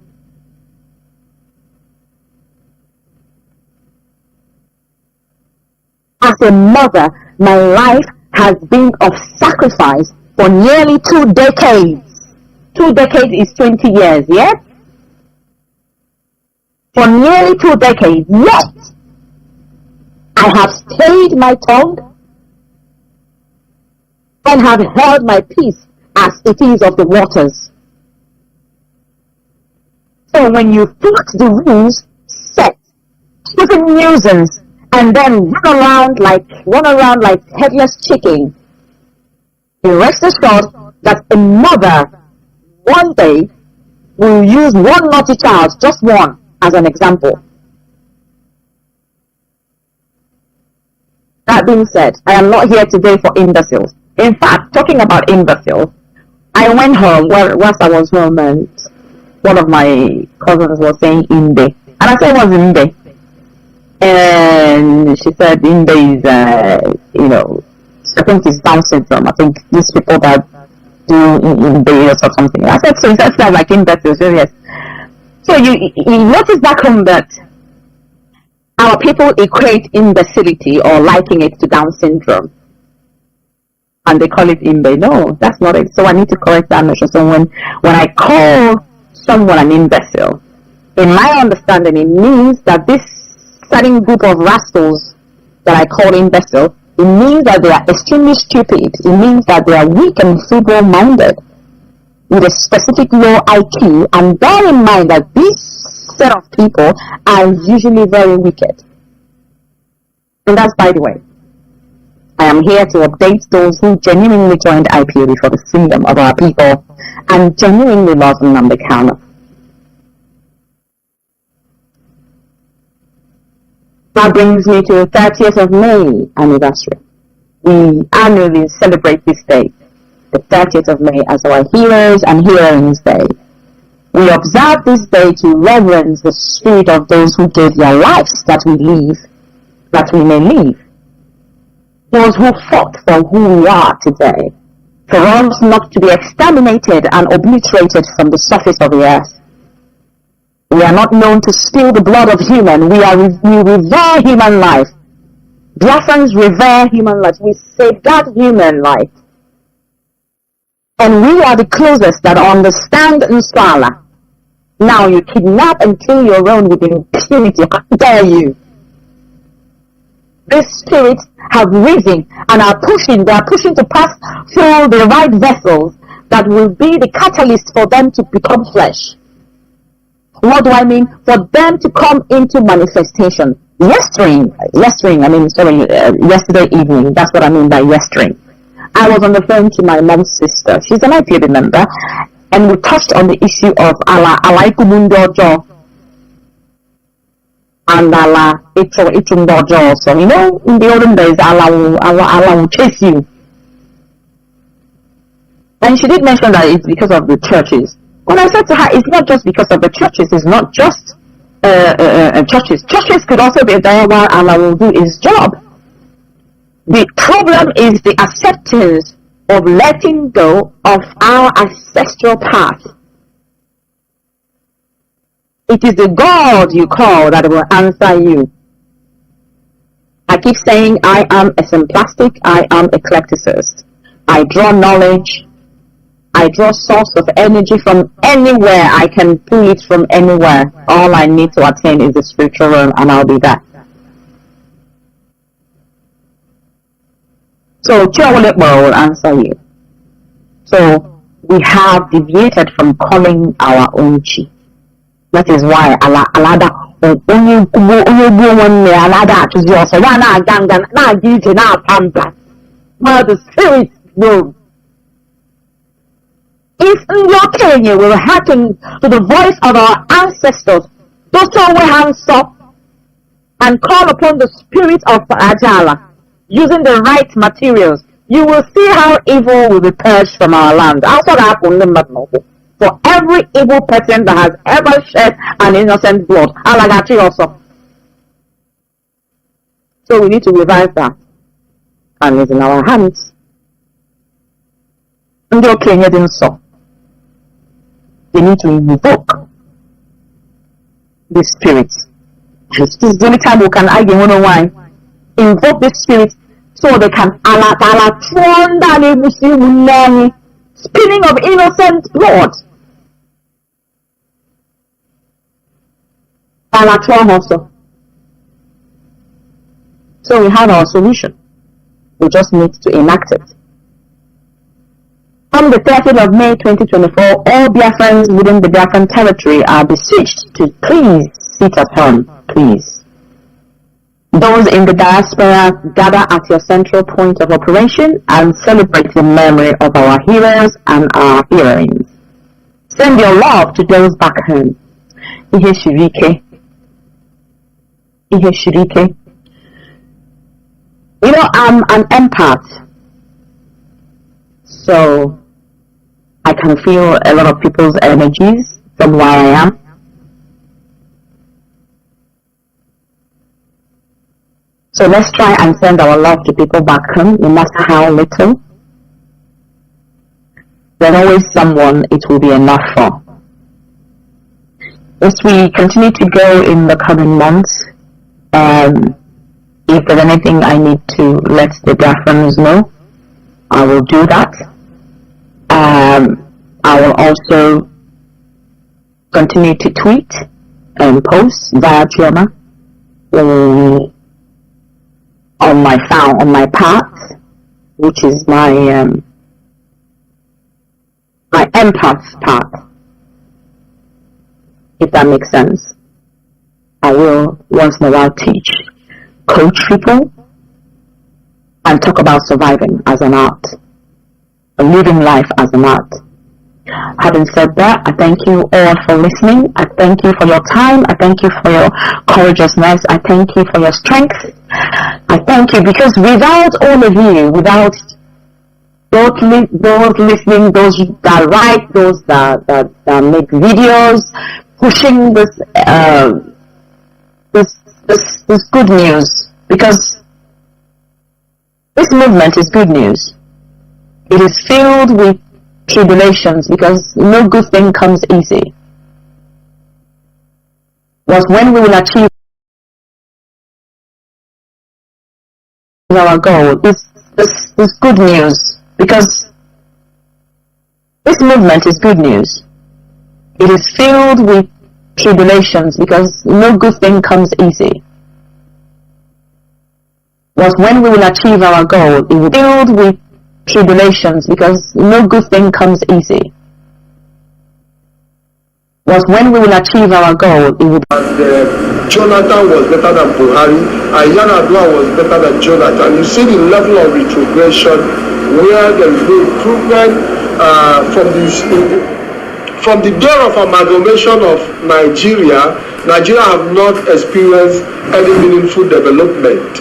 Speaker 5: As a mother, my life has been of sacrifice for nearly 2 decades. 2 decades is 20 years, yes? For nearly 2 decades, yet I have stayed my tongue and have held my peace as it is of the waters. So when you put the rules set, put a nuisance, and then run around like headless chicken, you rest assured that a mother one day will use one naughty child, just one, as an example. That being said, I am not here today for imbeciles. In fact, talking about imbeciles, I went home. Well, whilst I was home, and one of my cousins was saying Imbe. And I said, what's Imbe? And she said, Imbe is, I think it's Down syndrome. I think these people that do Imbe or something. I said, so that's not like imbeciles. So yes. So you notice back home that our people equate imbecility or liking it to Down syndrome. And they call it Imbe. No, that's not it. So I need to correct that notion. So when I call someone an imbecile, in my understanding, it means that this certain group of rascals that I call imbecile, it means that they are extremely stupid. It means that they are weak and feeble-minded with a specific low IQ. And bear in mind that this set of people are usually very wicked. And that's by the way. I am here to update those who genuinely joined IPOB for the freedom of our people and genuinely love Nnamdi Kanu. That brings me to the 30th of May anniversary. We annually celebrate this day, the 30th of May, as our Heroes and Heroines Day. We observe this day to reverence the spirit of those who gave their lives that we may live. Those who fought for who we are today, for us not to be exterminated and obliterated from the surface of the earth. We are not known to spill the blood of human. We revere human life. Biafrans revere human life. We safeguard human life. And we are the closest that understand Nsala. Now you kidnap and kill your own with impunity. How dare you? These spirits have risen and are pushing. They are pushing to pass through the right vessels that will be the catalyst for them to become flesh. What do I mean? For them to come into manifestation. Yesterday evening, that's what I mean by yesterday. I was on the phone to my mom's sister. She's an IPOB member. And we touched on the issue of Alaikumundojo and Allah Ichundojo. So, in the olden days, Allah will chase you. And she did mention that it's because of the churches. When I said to her, it's not just because of the churches, it's not just churches. Churches could also be there while Allah will do his job. The problem is the acceptance of letting go of our ancestral path. It is the God you call that will answer you. I keep saying I am a simplistic, I am a eclecticist. I draw knowledge, I draw source of energy from anywhere. I can pull it from anywhere. All I need to attain is the spiritual realm, and I'll be that. So Chiawolekbo will answer you. So we have deviated from calling our own chi. That is why Alada the spirit will. If your Kenya will hearken to the voice of our ancestors, those who will hands up and call upon the spirit of Ajala, using the right materials, you will see how evil will be purged from our land. For every evil person that has ever shed an innocent blood, Alagati also. So we need to revive that. And it's in our hands. And your Kenya didn't stop. They need to invoke the spirit. This is the only time we can argue. You know why? Invoke the spirit so they can spilling of innocent blood. Also. So we have our solution. We just need to enact it. On the 30th of May 2024, all Biafrans within the Biafran territory are beseeched to please sit at home, please. Those in the diaspora, gather at your central point of operation and celebrate the memory of our heroes and our heroines. Send your love to those back home. Ihe Shirike. You know, I'm an empath. So I can feel a lot of people's energies from where I am. So let's try and send our love to people back home, no matter how little. There's always someone it will be enough for. As we continue to go in the coming months, if there's anything I need to let the Biafrans know, I will do that. I will also continue to tweet and post via Chioma on my path, which is my empath path, if that makes sense. I will once in a while teach, coach people, and talk about surviving as an art, living life as an art. Having said that, I thank you all for listening. I thank you for your time. I thank you for your courageousness. I thank you for your strength. I thank you because without all of you, without those listening, those that write, those that make videos, pushing this good news, because this movement is good news. It is filled with tribulations because no good thing comes easy. Was when we will achieve our goal. This good news, because this movement is good news. It is filled with tribulations because no good thing comes easy. Was when we will achieve our goal. It will be filled with tribulations because no good thing comes easy. Was when we will achieve our goal. It will
Speaker 3: Jonathan was better than Buhari, and Yar'Adua was better than Jonathan. You see the level of retrogression where there is no improvement from the day of amalgamation of Nigeria. Nigeria have not experienced any meaningful development.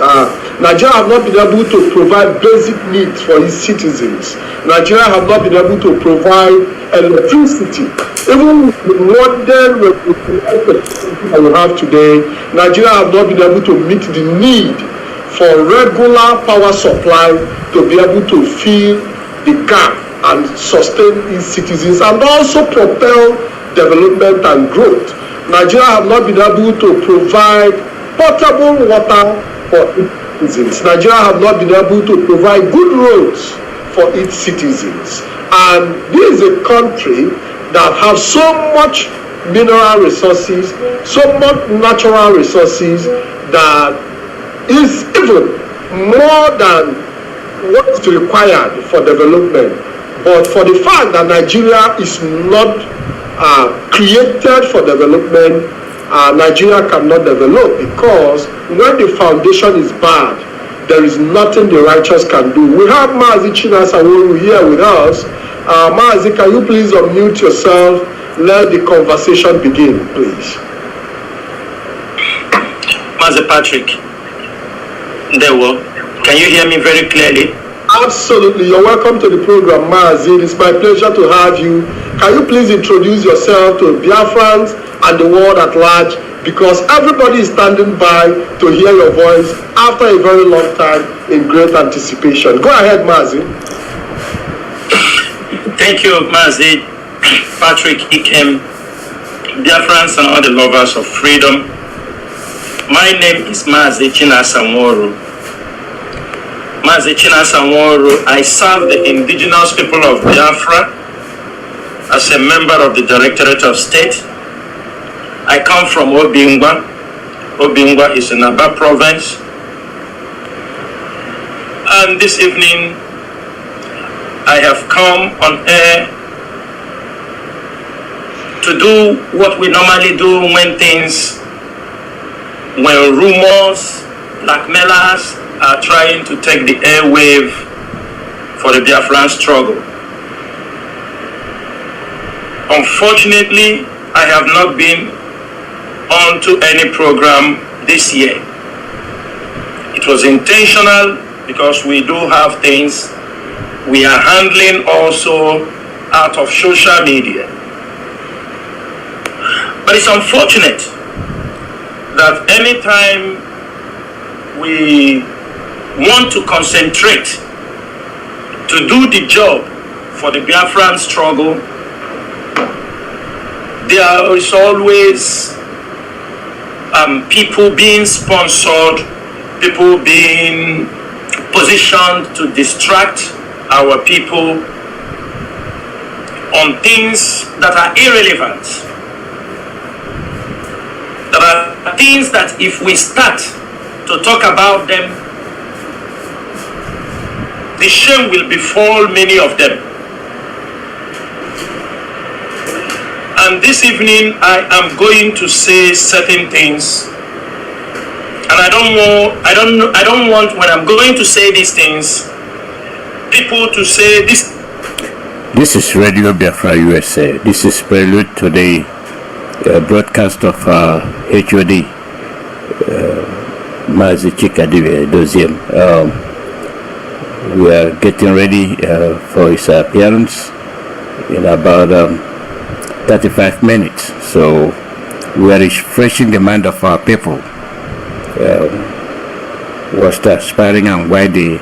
Speaker 3: Nigeria have not been able to provide basic needs for its citizens. Nigeria have not been able to provide electricity. Even with the modern that we have today, Nigeria have not been able to meet the need for regular power supply to be able to fill the gap and sustain its citizens and also propel development and growth. Nigeria have not been able to provide potable water for its citizens. Nigeria have not been able to provide good roads for its citizens. And this is a country that has so much mineral resources, so much natural resources that is even more than what is required for development. But for the fact that Nigeria is not created for development, Nigeria cannot develop, because when the foundation is bad, there is nothing the righteous can do. We have Mazi Nnamdi here with us. Mazi, can you please unmute yourself? Let the conversation begin, please.
Speaker 6: Mazi Patrick, can you hear me very clearly?
Speaker 3: Absolutely. You're welcome to the program, Mazi. It's my pleasure to have you. Can you please introduce yourself to Biafrans and the world at large, because everybody is standing by to hear your voice after a very long time in great anticipation. Go ahead, Mazi.
Speaker 6: Thank you, Mazi Patrick Ikem, Biafrans and all the lovers of freedom. My name is Mazi Nnamdi. Mazi Nnamdi, I serve the indigenous people of Biafra as a member of the Directorate of State. I come from Obingwa. Obingwa is in Aba province. And this evening, I have come on air to do what we normally do when rumors, blackmailers are trying to take the airwave for the Biafran struggle. Unfortunately, I have not been on to any program this year. It was intentional because we do have things we are handling also out of social media. But it's unfortunate that anytime we want to concentrate to do the job for the Biafran struggle, there is always people being sponsored, people being positioned to distract our people on things that are irrelevant. There are things that if we start to talk about them, the shame will befall many of them. And this evening I am going to say certain things, and I don't want when I'm going to say these things, people to say this.
Speaker 2: This is Radio Biafra USA. This is prelude to the broadcast of HOD Mazi Doziem. We are getting ready for his appearance in about 35 minutes. So we are refreshing the mind of our people. What's aspiring and why the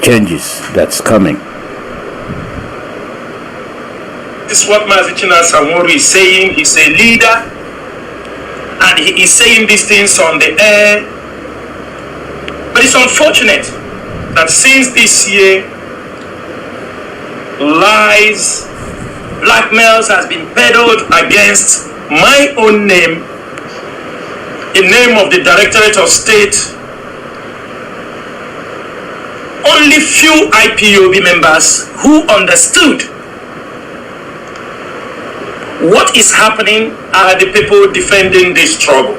Speaker 2: changes that's coming.
Speaker 6: This is what Mazi Nnamdi is saying. He's a leader, and he is saying these things on the air. But it's unfortunate that since this year, lies, blackmails has been peddled against my own name, in name of the Directorate of State. Only few IPOB members who understood what is happening are the people defending this struggle.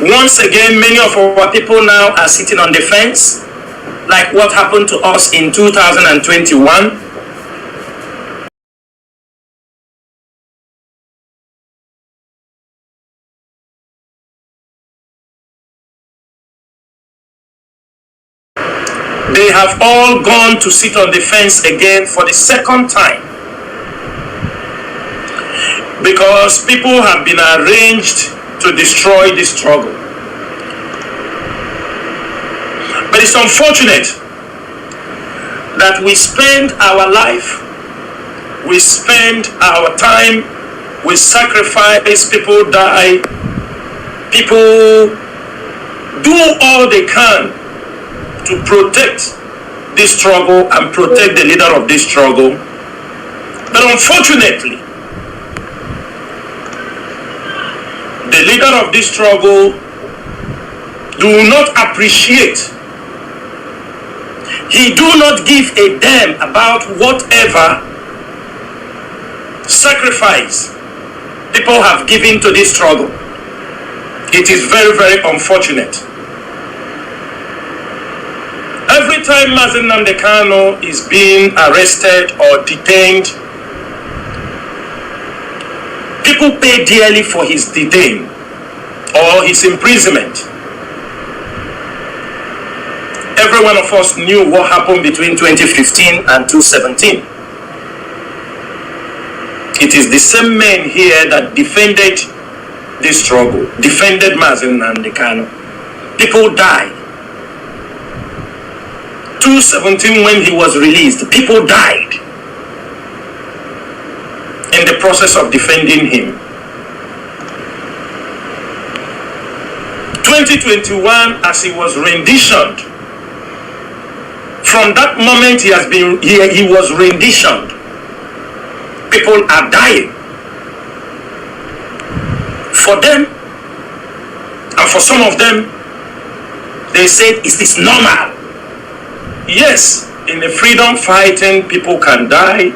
Speaker 6: Once again, many of our people now are sitting on the fence, like what happened to us in 2021. They have all gone to sit on the fence again for the second time, because people have been arranged to destroy this struggle. But it's unfortunate that we spend our life, we spend our time, we sacrifice, people die, people do all they can to protect this struggle and protect the leader of this struggle. But unfortunately, the leader of this struggle do not appreciate. He do not give a damn about whatever sacrifice people have given to this struggle. It is very, very unfortunate. Every time Mazi Nnamdi Kanu is being arrested or detained, people pay dearly for his detain or his imprisonment. Every one of us knew what happened between 2015 and 2017. It is the same men here that defended this struggle, defended Mazi Nnamdi Kanu. People died. 2017, when he was released, people died in the process of defending him. 2021, as he was renditioned, from that moment he was renditioned, people are dying. For them, and for some of them, they said, is this normal? Yes, in the freedom fighting, people can die,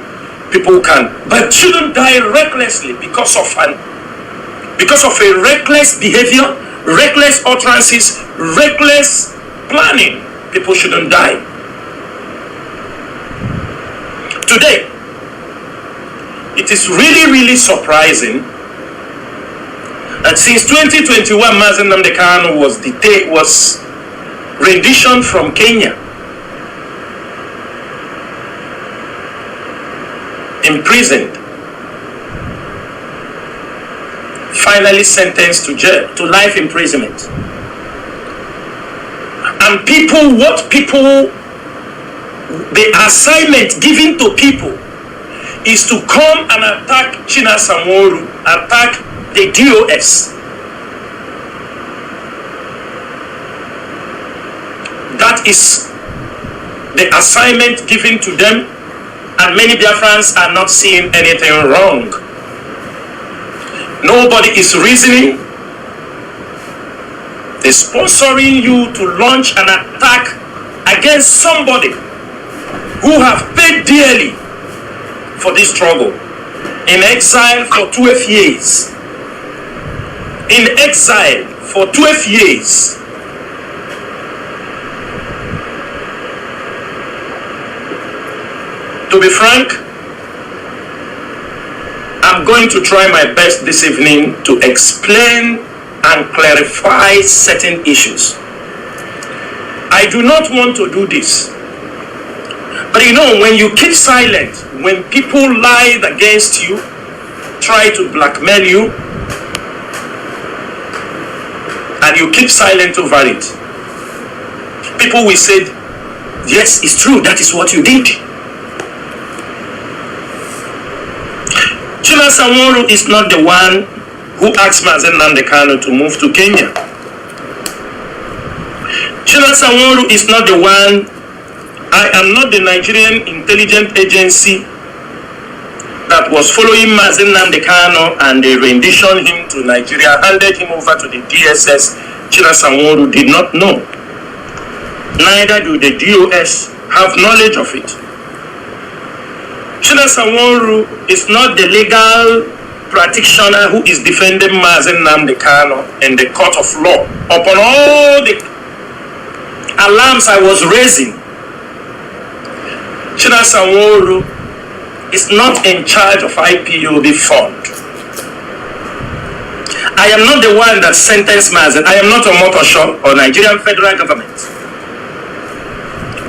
Speaker 6: people can, but shouldn't die recklessly because of a reckless behavior, reckless utterances, reckless planning. People shouldn't die. Today, it is really, really surprising that since 2021, Mazi Nnamdi Kanu was renditioned from Kenya. imprisoned, finally sentenced to jail, to life imprisonment. And the assignment given to people is to come and attack Chinasa Nworu, attack the DOS. That is the assignment given to them, and many Biafrans are not seeing anything wrong. Nobody is reasoning. They're sponsoring you to launch an attack against somebody who have paid dearly for this struggle. In exile for 12 years. In exile for 12 years. To be frank, I'm going to try my best this evening to explain and clarify certain issues. I do not want to do this. But you know, when you keep silent, when people lie against you, try to blackmail you, and you keep silent over it, people will say, yes, it's true, that is what you did. Chinasa Nworu is not the one who asked Mazi Nnamdi Kanu to move to Kenya. Chinasa Nworu is not the one. I am not the Nigerian intelligence agency that was following Mazi Nnamdi Kanu and they renditioned him to Nigeria, handed him over to the DSS. Chinasa Nworu did not know. Neither do the DOS have knowledge of it. Chinasa Nworu is not the legal practitioner who is defending Mazi Nnamdi Kanu in the court of law. Upon all the alarms I was raising, Chinasa Nworu is not in charge of IPOB fund. I am not the one that sentenced Mazi. I am not a motor shop or Nigerian federal government.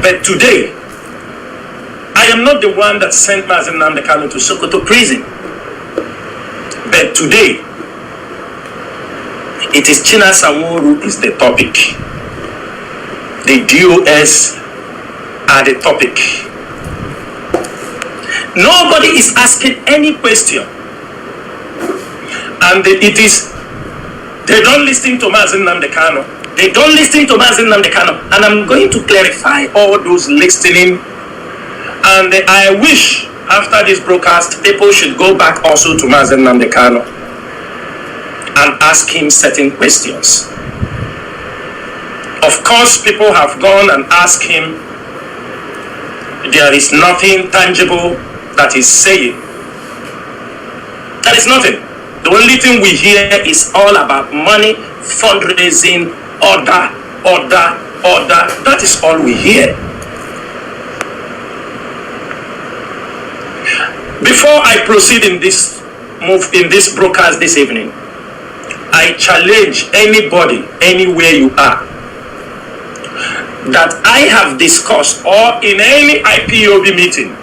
Speaker 6: But today, I am not the one that sent Mazi Nnamdi Kanu to Sokoto prison. But today, it is Chinasa Nworu is the topic. The DOS are the topic. Nobody is asking any question. And they don't listen to Mazi Nnamdi Kanu. They don't listen to Mazi Nnamdi Kanu. And I'm going to clarify all those listening. And I wish after this broadcast, people should go back also to Mazi Nnamdi Kanu and ask him certain questions. Of course, people have gone and asked him. There is nothing tangible that he's saying. There is nothing. The only thing we hear is all about money, fundraising, order. That is all we hear. Before I proceed in this broadcast this evening, I challenge anybody, anywhere you are, that I have discussed or in any IPOB meeting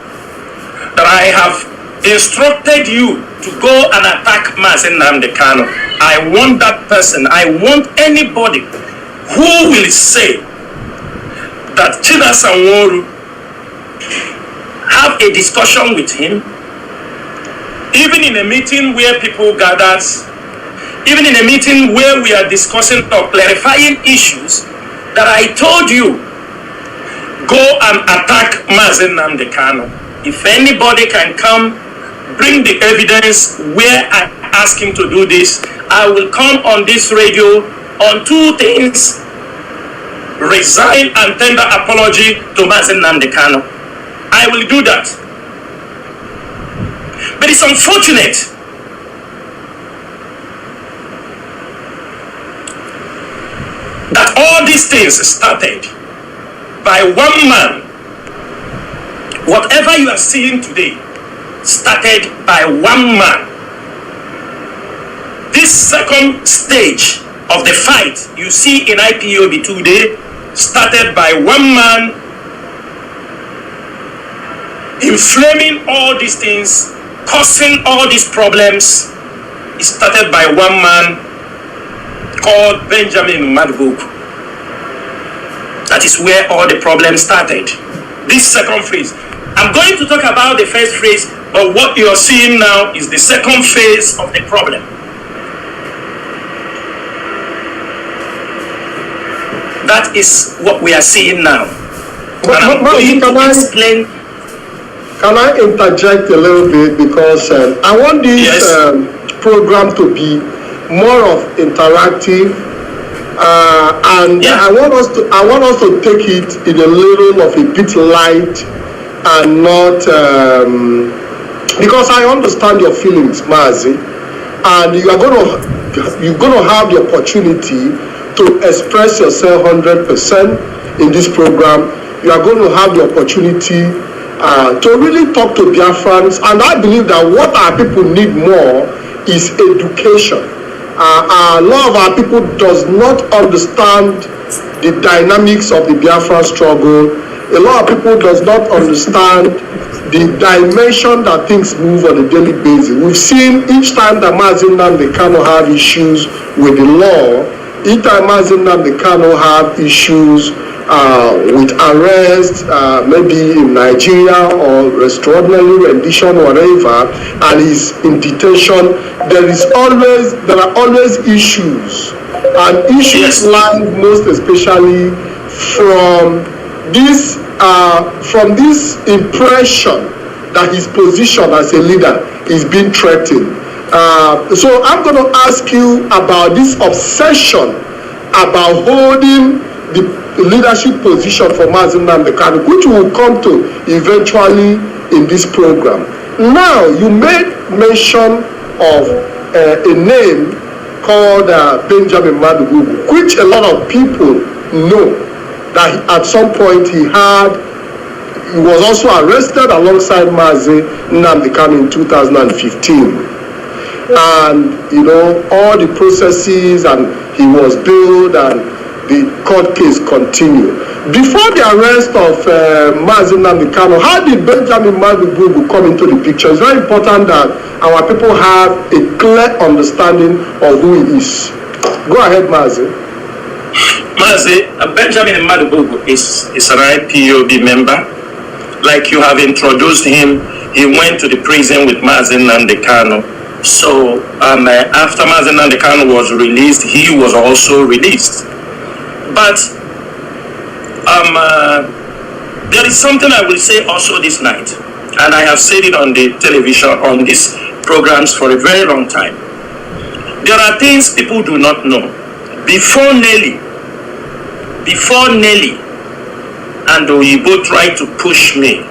Speaker 6: that I have instructed you to go and attack Mazi Nnamdi Kanu. I want that person, I want anybody who will say that Chinasa Nworu have a discussion with him, even in a meeting where people gather, even in a meeting where we are discussing or clarifying issues, that I told you, go and attack Mazi Nnamdi Kanu. If anybody can come, bring the evidence where I ask him to do this, I will come on this radio on two things: resign and tender apology to Mazi Nnamdi Kanu. I will do that. But it's unfortunate that all these things started by one man. Whatever you are seeing today started by one man. This second stage of the fight you see in IPOB today started by one man inflaming all these things, causing all these problems, is started by one man called Benjamin Nnamdi Kanu. That is where all the problems started. This second phase. I'm going to talk about the first phase, but what you're seeing now is the second phase of the problem. That is what we are seeing now. And I'm going to explain.
Speaker 7: Can I interject a little bit, because I want this program to be more of interactive, and I want us to take it in a little of a bit light, and not because I understand your feelings, Mazi, and you're going to have the opportunity to express yourself 100% in this program. You are going to have the opportunity to really talk to Biafrans, and I believe that what our people need more is education. A lot of our people does not understand the dynamics of the Biafran struggle. A lot of people does not understand the dimension that things move on a daily basis. We've seen each time that Mazi Nnamdi Kanu have issues with the law, each time Mazi Nnamdi Kanu have issues with arrest, maybe in Nigeria or extraordinary rendition, whatever, and he's in detention, there are always issues, and issues lie most especially from this impression that his position as a leader is being threatened. So I'm going to ask you about this obsession about holding the leadership position for Mazi Nnamdi Kanu, which we'll come to eventually in this program. Now, you made mention of a name called Benjamin Nnamdi Kanu, which a lot of people know that at some point he was also arrested alongside Mazi Nnamdi Kanu in 2015. And, you know, all the processes, and he was bailed, and the court case continued. Before the arrest of Mazi Nnamdi Kanu, how did Benjamin Nnamdi Kanu come into the picture? It's very important that our people have a clear understanding of who he is. Go ahead, Mazi.
Speaker 6: Benjamin Nnamdi Kanu is an IPOB member. Like you have introduced him, he went to the prison with Mazi Nnamdi Kanu. So after Mazi Nnamdi Kanu was released, he was also released. But there is something I will say also this night, and I have said it on the television, on these programs for a very long time. There are things people do not know. Before Nelly and Oyibo tried to push me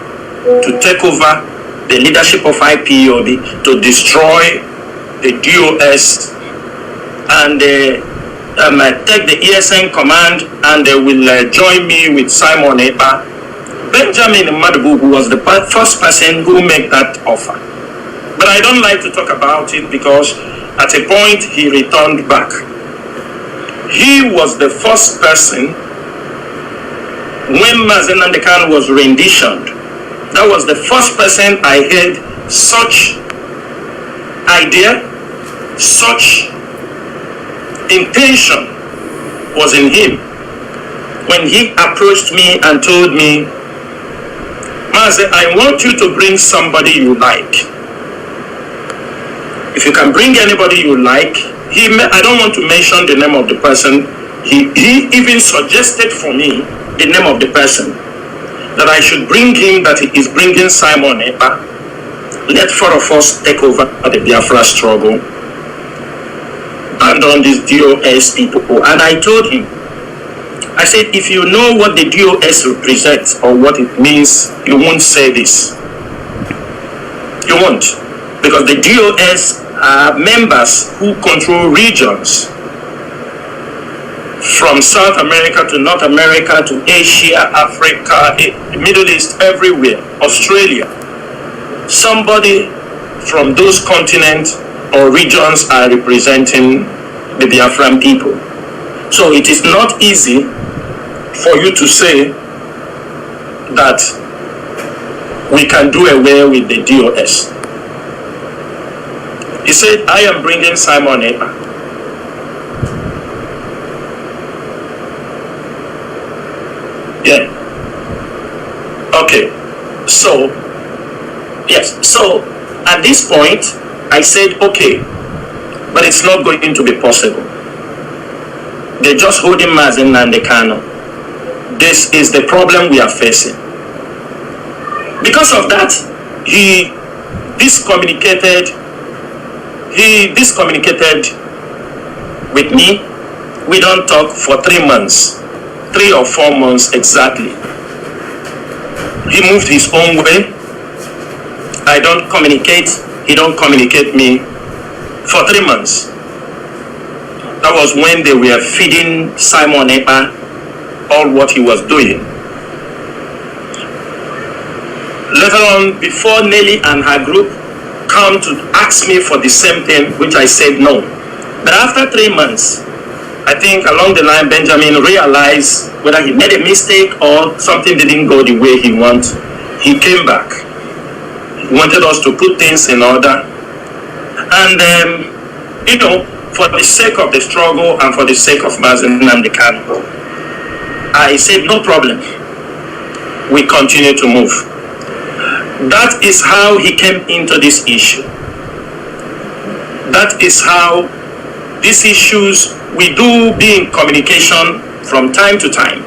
Speaker 6: to take over the leadership of IPOB, to destroy the DOS and take the ESN command, and they will join me with Simon Ekpa. Benjamin Nnamdi Kanu was the first person who made that offer. But I don't like to talk about it because at a point he returned back. He was the first person when Mazi Nnamdi Kanu was renditioned. That was the first person I heard such idea, such intention was in him. When he approached me and told me, Mazi, I want you to bring somebody you like. If you can bring anybody you like, I don't want to mention the name of the person. He even suggested for me the name of the person, that I should bring him, that he is bringing Simon Ekpa. Let four of us take over the Biafra struggle and on these DOS people. And I told him, I said, if you know what the DOS represents or what it means, you won't say this. You won't. Because the DOS are members who control regions from South America to North America to Asia, Africa, Middle East, everywhere, Australia. Somebody from those continents or regions are representing the Biafran people. So it is not easy for you to say that we can do away with the DOS. He said, I am bringing Simon Ekpa. Yeah. Okay. So, yes. So, at this point, I said, okay, but it's not going to be possible. They're just holding Mazi Nnamdi Kanu. This is the problem we are facing. Because of that, he discommunicated with me. We don't talk for 3 months, 3 or 4 months exactly. He moved his own way. I don't communicate. He don't communicate me for 3 months. That was when they were feeding Simon Ekpa all what he was doing. Later on, before Nelly and her group come to ask me for the same thing, which I said no. But after 3 months, I think along the line, Benjamin realized whether he made a mistake or something didn't go the way he wanted. He came back. He wanted us to put things in order. And, for the sake of the struggle and for the sake of Mazi Nnamdi Kanu, I said, no problem. We continue to move. That is how he came into this issue. That is how these issues, we do be in communication from time to time.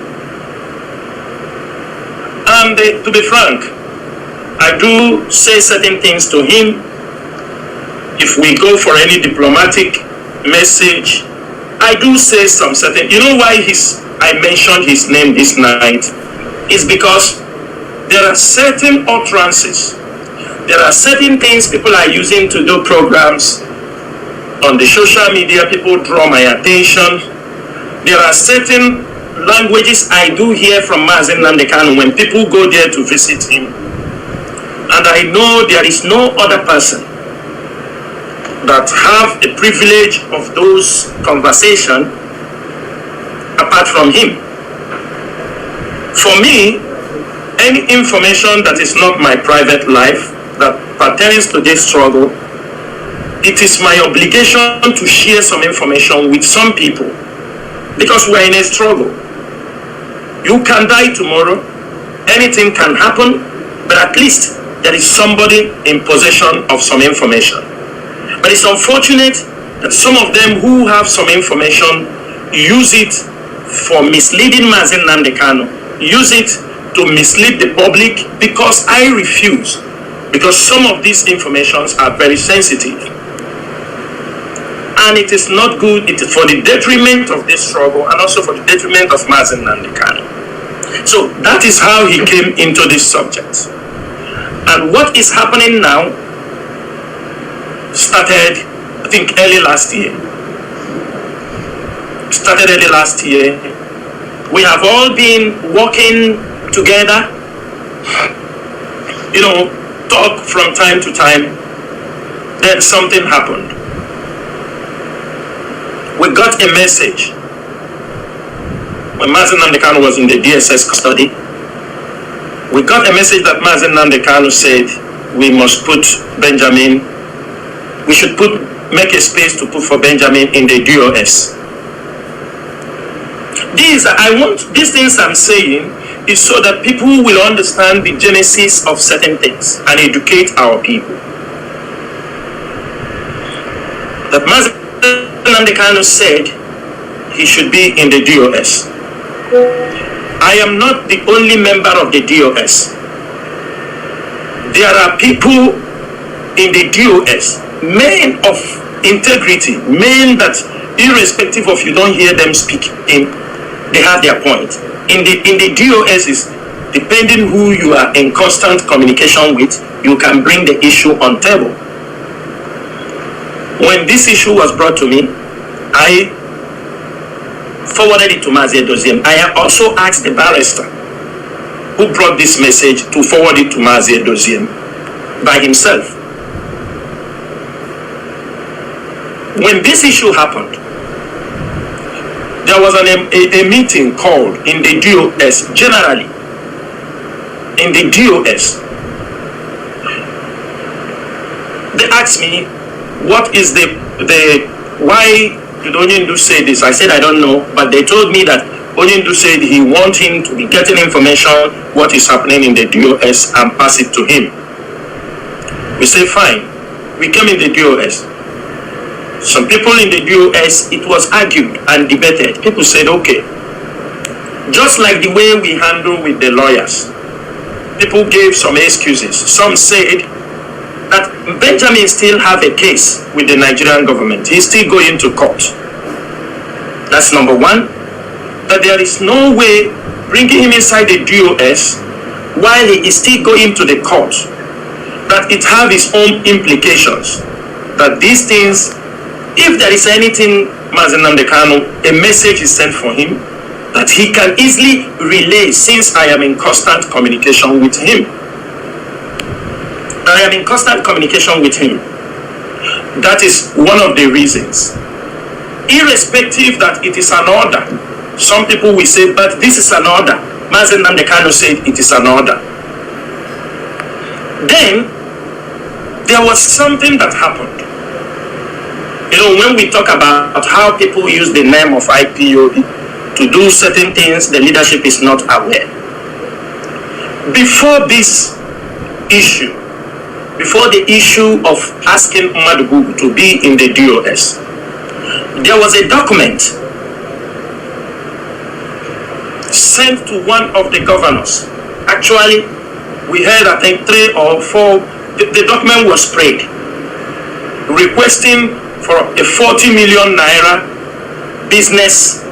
Speaker 6: And to be frank, I do say certain things to him. If we go for any diplomatic message, I do say some certain, you know why I mentioned his name this night? It's because there are certain utterances, there are certain things people are using to do programs on the social media. People draw my attention. There are certain languages I do hear from Mazi Nnamdi Kanu when people go there to visit him. And I know there is no other person that have the privilege of those conversations apart from him. For me, any information that is not my private life that pertains to this struggle, it is my obligation to share some information with some people because we're in a struggle. You can die tomorrow, anything can happen, but at least there is somebody in possession of some information. But it's unfortunate that some of them who have some information use it for misleading Mazi Nnamdi Kanu, use it to mislead the public, because I refuse, because some of these informations are very sensitive. And it is not good. It is for the detriment of this struggle and also for the detriment of Mazi Nnamdi Kanu. So that is how he came into this subject. And what is happening now started, I think, early last year. We have all been working together, talk from time to time. Then something happened. We got a message when Mazi Nnamdi Kanu was in the DSS custody. We got a message that Mazi Nnamdi Kanu said we must put Benjamin, we should make a space to put for Benjamin in the DOS. These things I'm saying is so that people will understand the genesis of certain things and educate our people. That Mazi Nnamdi Kanu said he should be in the DOS. I am not the only member of the DOS. There are people in the DOS, men of integrity, men that irrespective of you don't hear them speaking, they have their point. In the DOS is depending who you are in constant communication with, you can bring the issue on table. When this issue was brought to me, I forwarded it to Mazi Nnamdi. I also asked the barrister who brought this message to forward it to Mazi Nnamdi by himself. When this issue happened, there was a meeting called in the DOS, generally in the DOS, they asked me, what is the why did Onyendu say this? I said, I don't know, but they told me that Onyendu said he wants him to be getting information, what is happening in the DOS, and pass it to him. We said, fine. We came in the DOS. Some people in the DOS, it was argued and debated. People said, okay. Just like the way we handle with the lawyers, people gave some excuses. Some said that Benjamin still have a case with the Nigerian government. He's still going to court. That's number one. That there is no way bringing him inside the DOS while he is still going to the court, that it have its own implications. That these things, if there is anything, Mazi Nnamdi Kanu, a message is sent for him, that he can easily relay, since I am in constant communication with him. I am in constant communication with him. That is one of the reasons. Irrespective that it is an order, some people will say, but this is an order. Mazi Nnamdi Kanu said it is an order. Then, there was something that happened. You know, when we talk about how people use the name of IPOB to do certain things, the leadership is not aware. Before this issue, before the issue of asking Umadugu to be in the DOS, there was a document sent to one of the governors. Actually, we heard, I think, 3 or 4, the document was sprayed, requesting for a 40 million naira business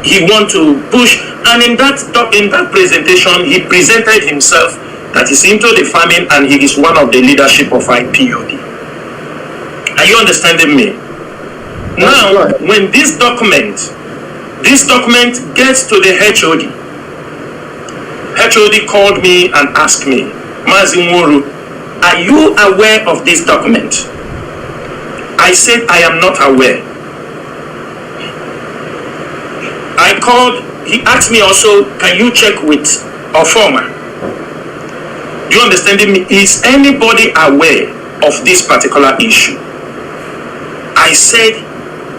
Speaker 6: he want to push. And in that presentation, he presented himself that he's into the farming and he is one of the leadership of IPOB. Are you understanding me? Now, when this document gets to the HOD called me and asked me, Mazi Nworo, are you aware of this document? I said, I am not aware. I called, he asked me also, can you check with Ofoma? Do you understand me? Is anybody aware of this particular issue? I said,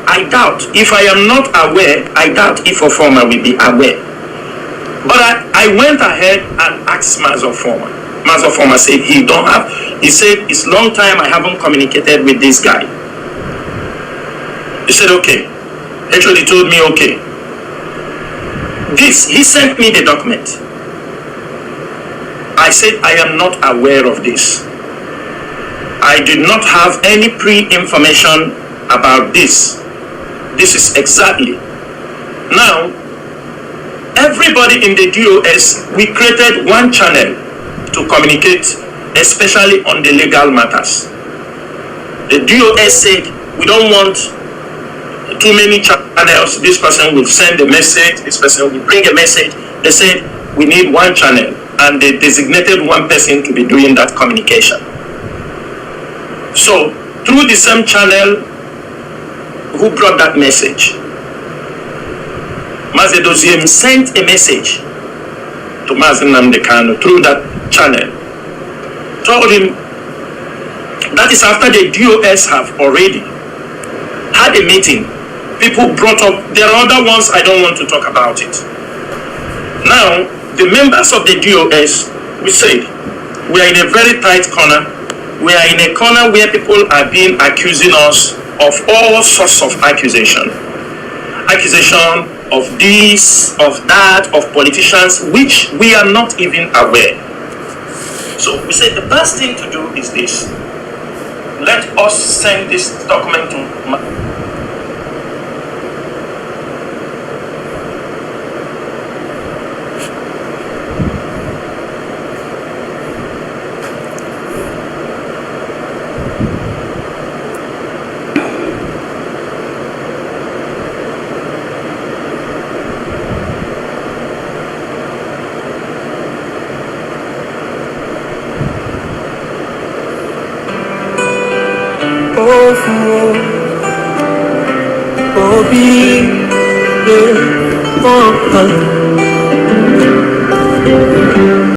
Speaker 6: I doubt. If I am not aware, I doubt if Ofoma will be aware. But I went ahead and asked Mazi Ofoma. Mazi Ofoma said he don't have. He said, it's long time I haven't communicated with this guy. He said, okay. Actually told me, okay. He sent me the document. I said, I am not aware of this. I did not have any pre-information about this. This is exactly. Now, everybody in the DOS, we created one channel to communicate, especially on the legal matters. The DOS said, we don't want too many channels. This person will send a message, this person will bring a message. They said, we need one channel, and they designated one person to be doing that communication. So, through the same channel, who brought that message? Mazi Doziem sent a message to Mazi Nnamdi Kanu through that channel. Told him, that is after the DOS have already had a meeting. People brought up, there are other ones, I don't want to talk about it. Now, the members of the DOS, we said, we are in a very tight corner. We are in a corner where people are being accusing us of all sorts of accusation. Accusation of this, of that, of politicians, which we are not even aware. So we said the best thing to do is this. Let us send this document to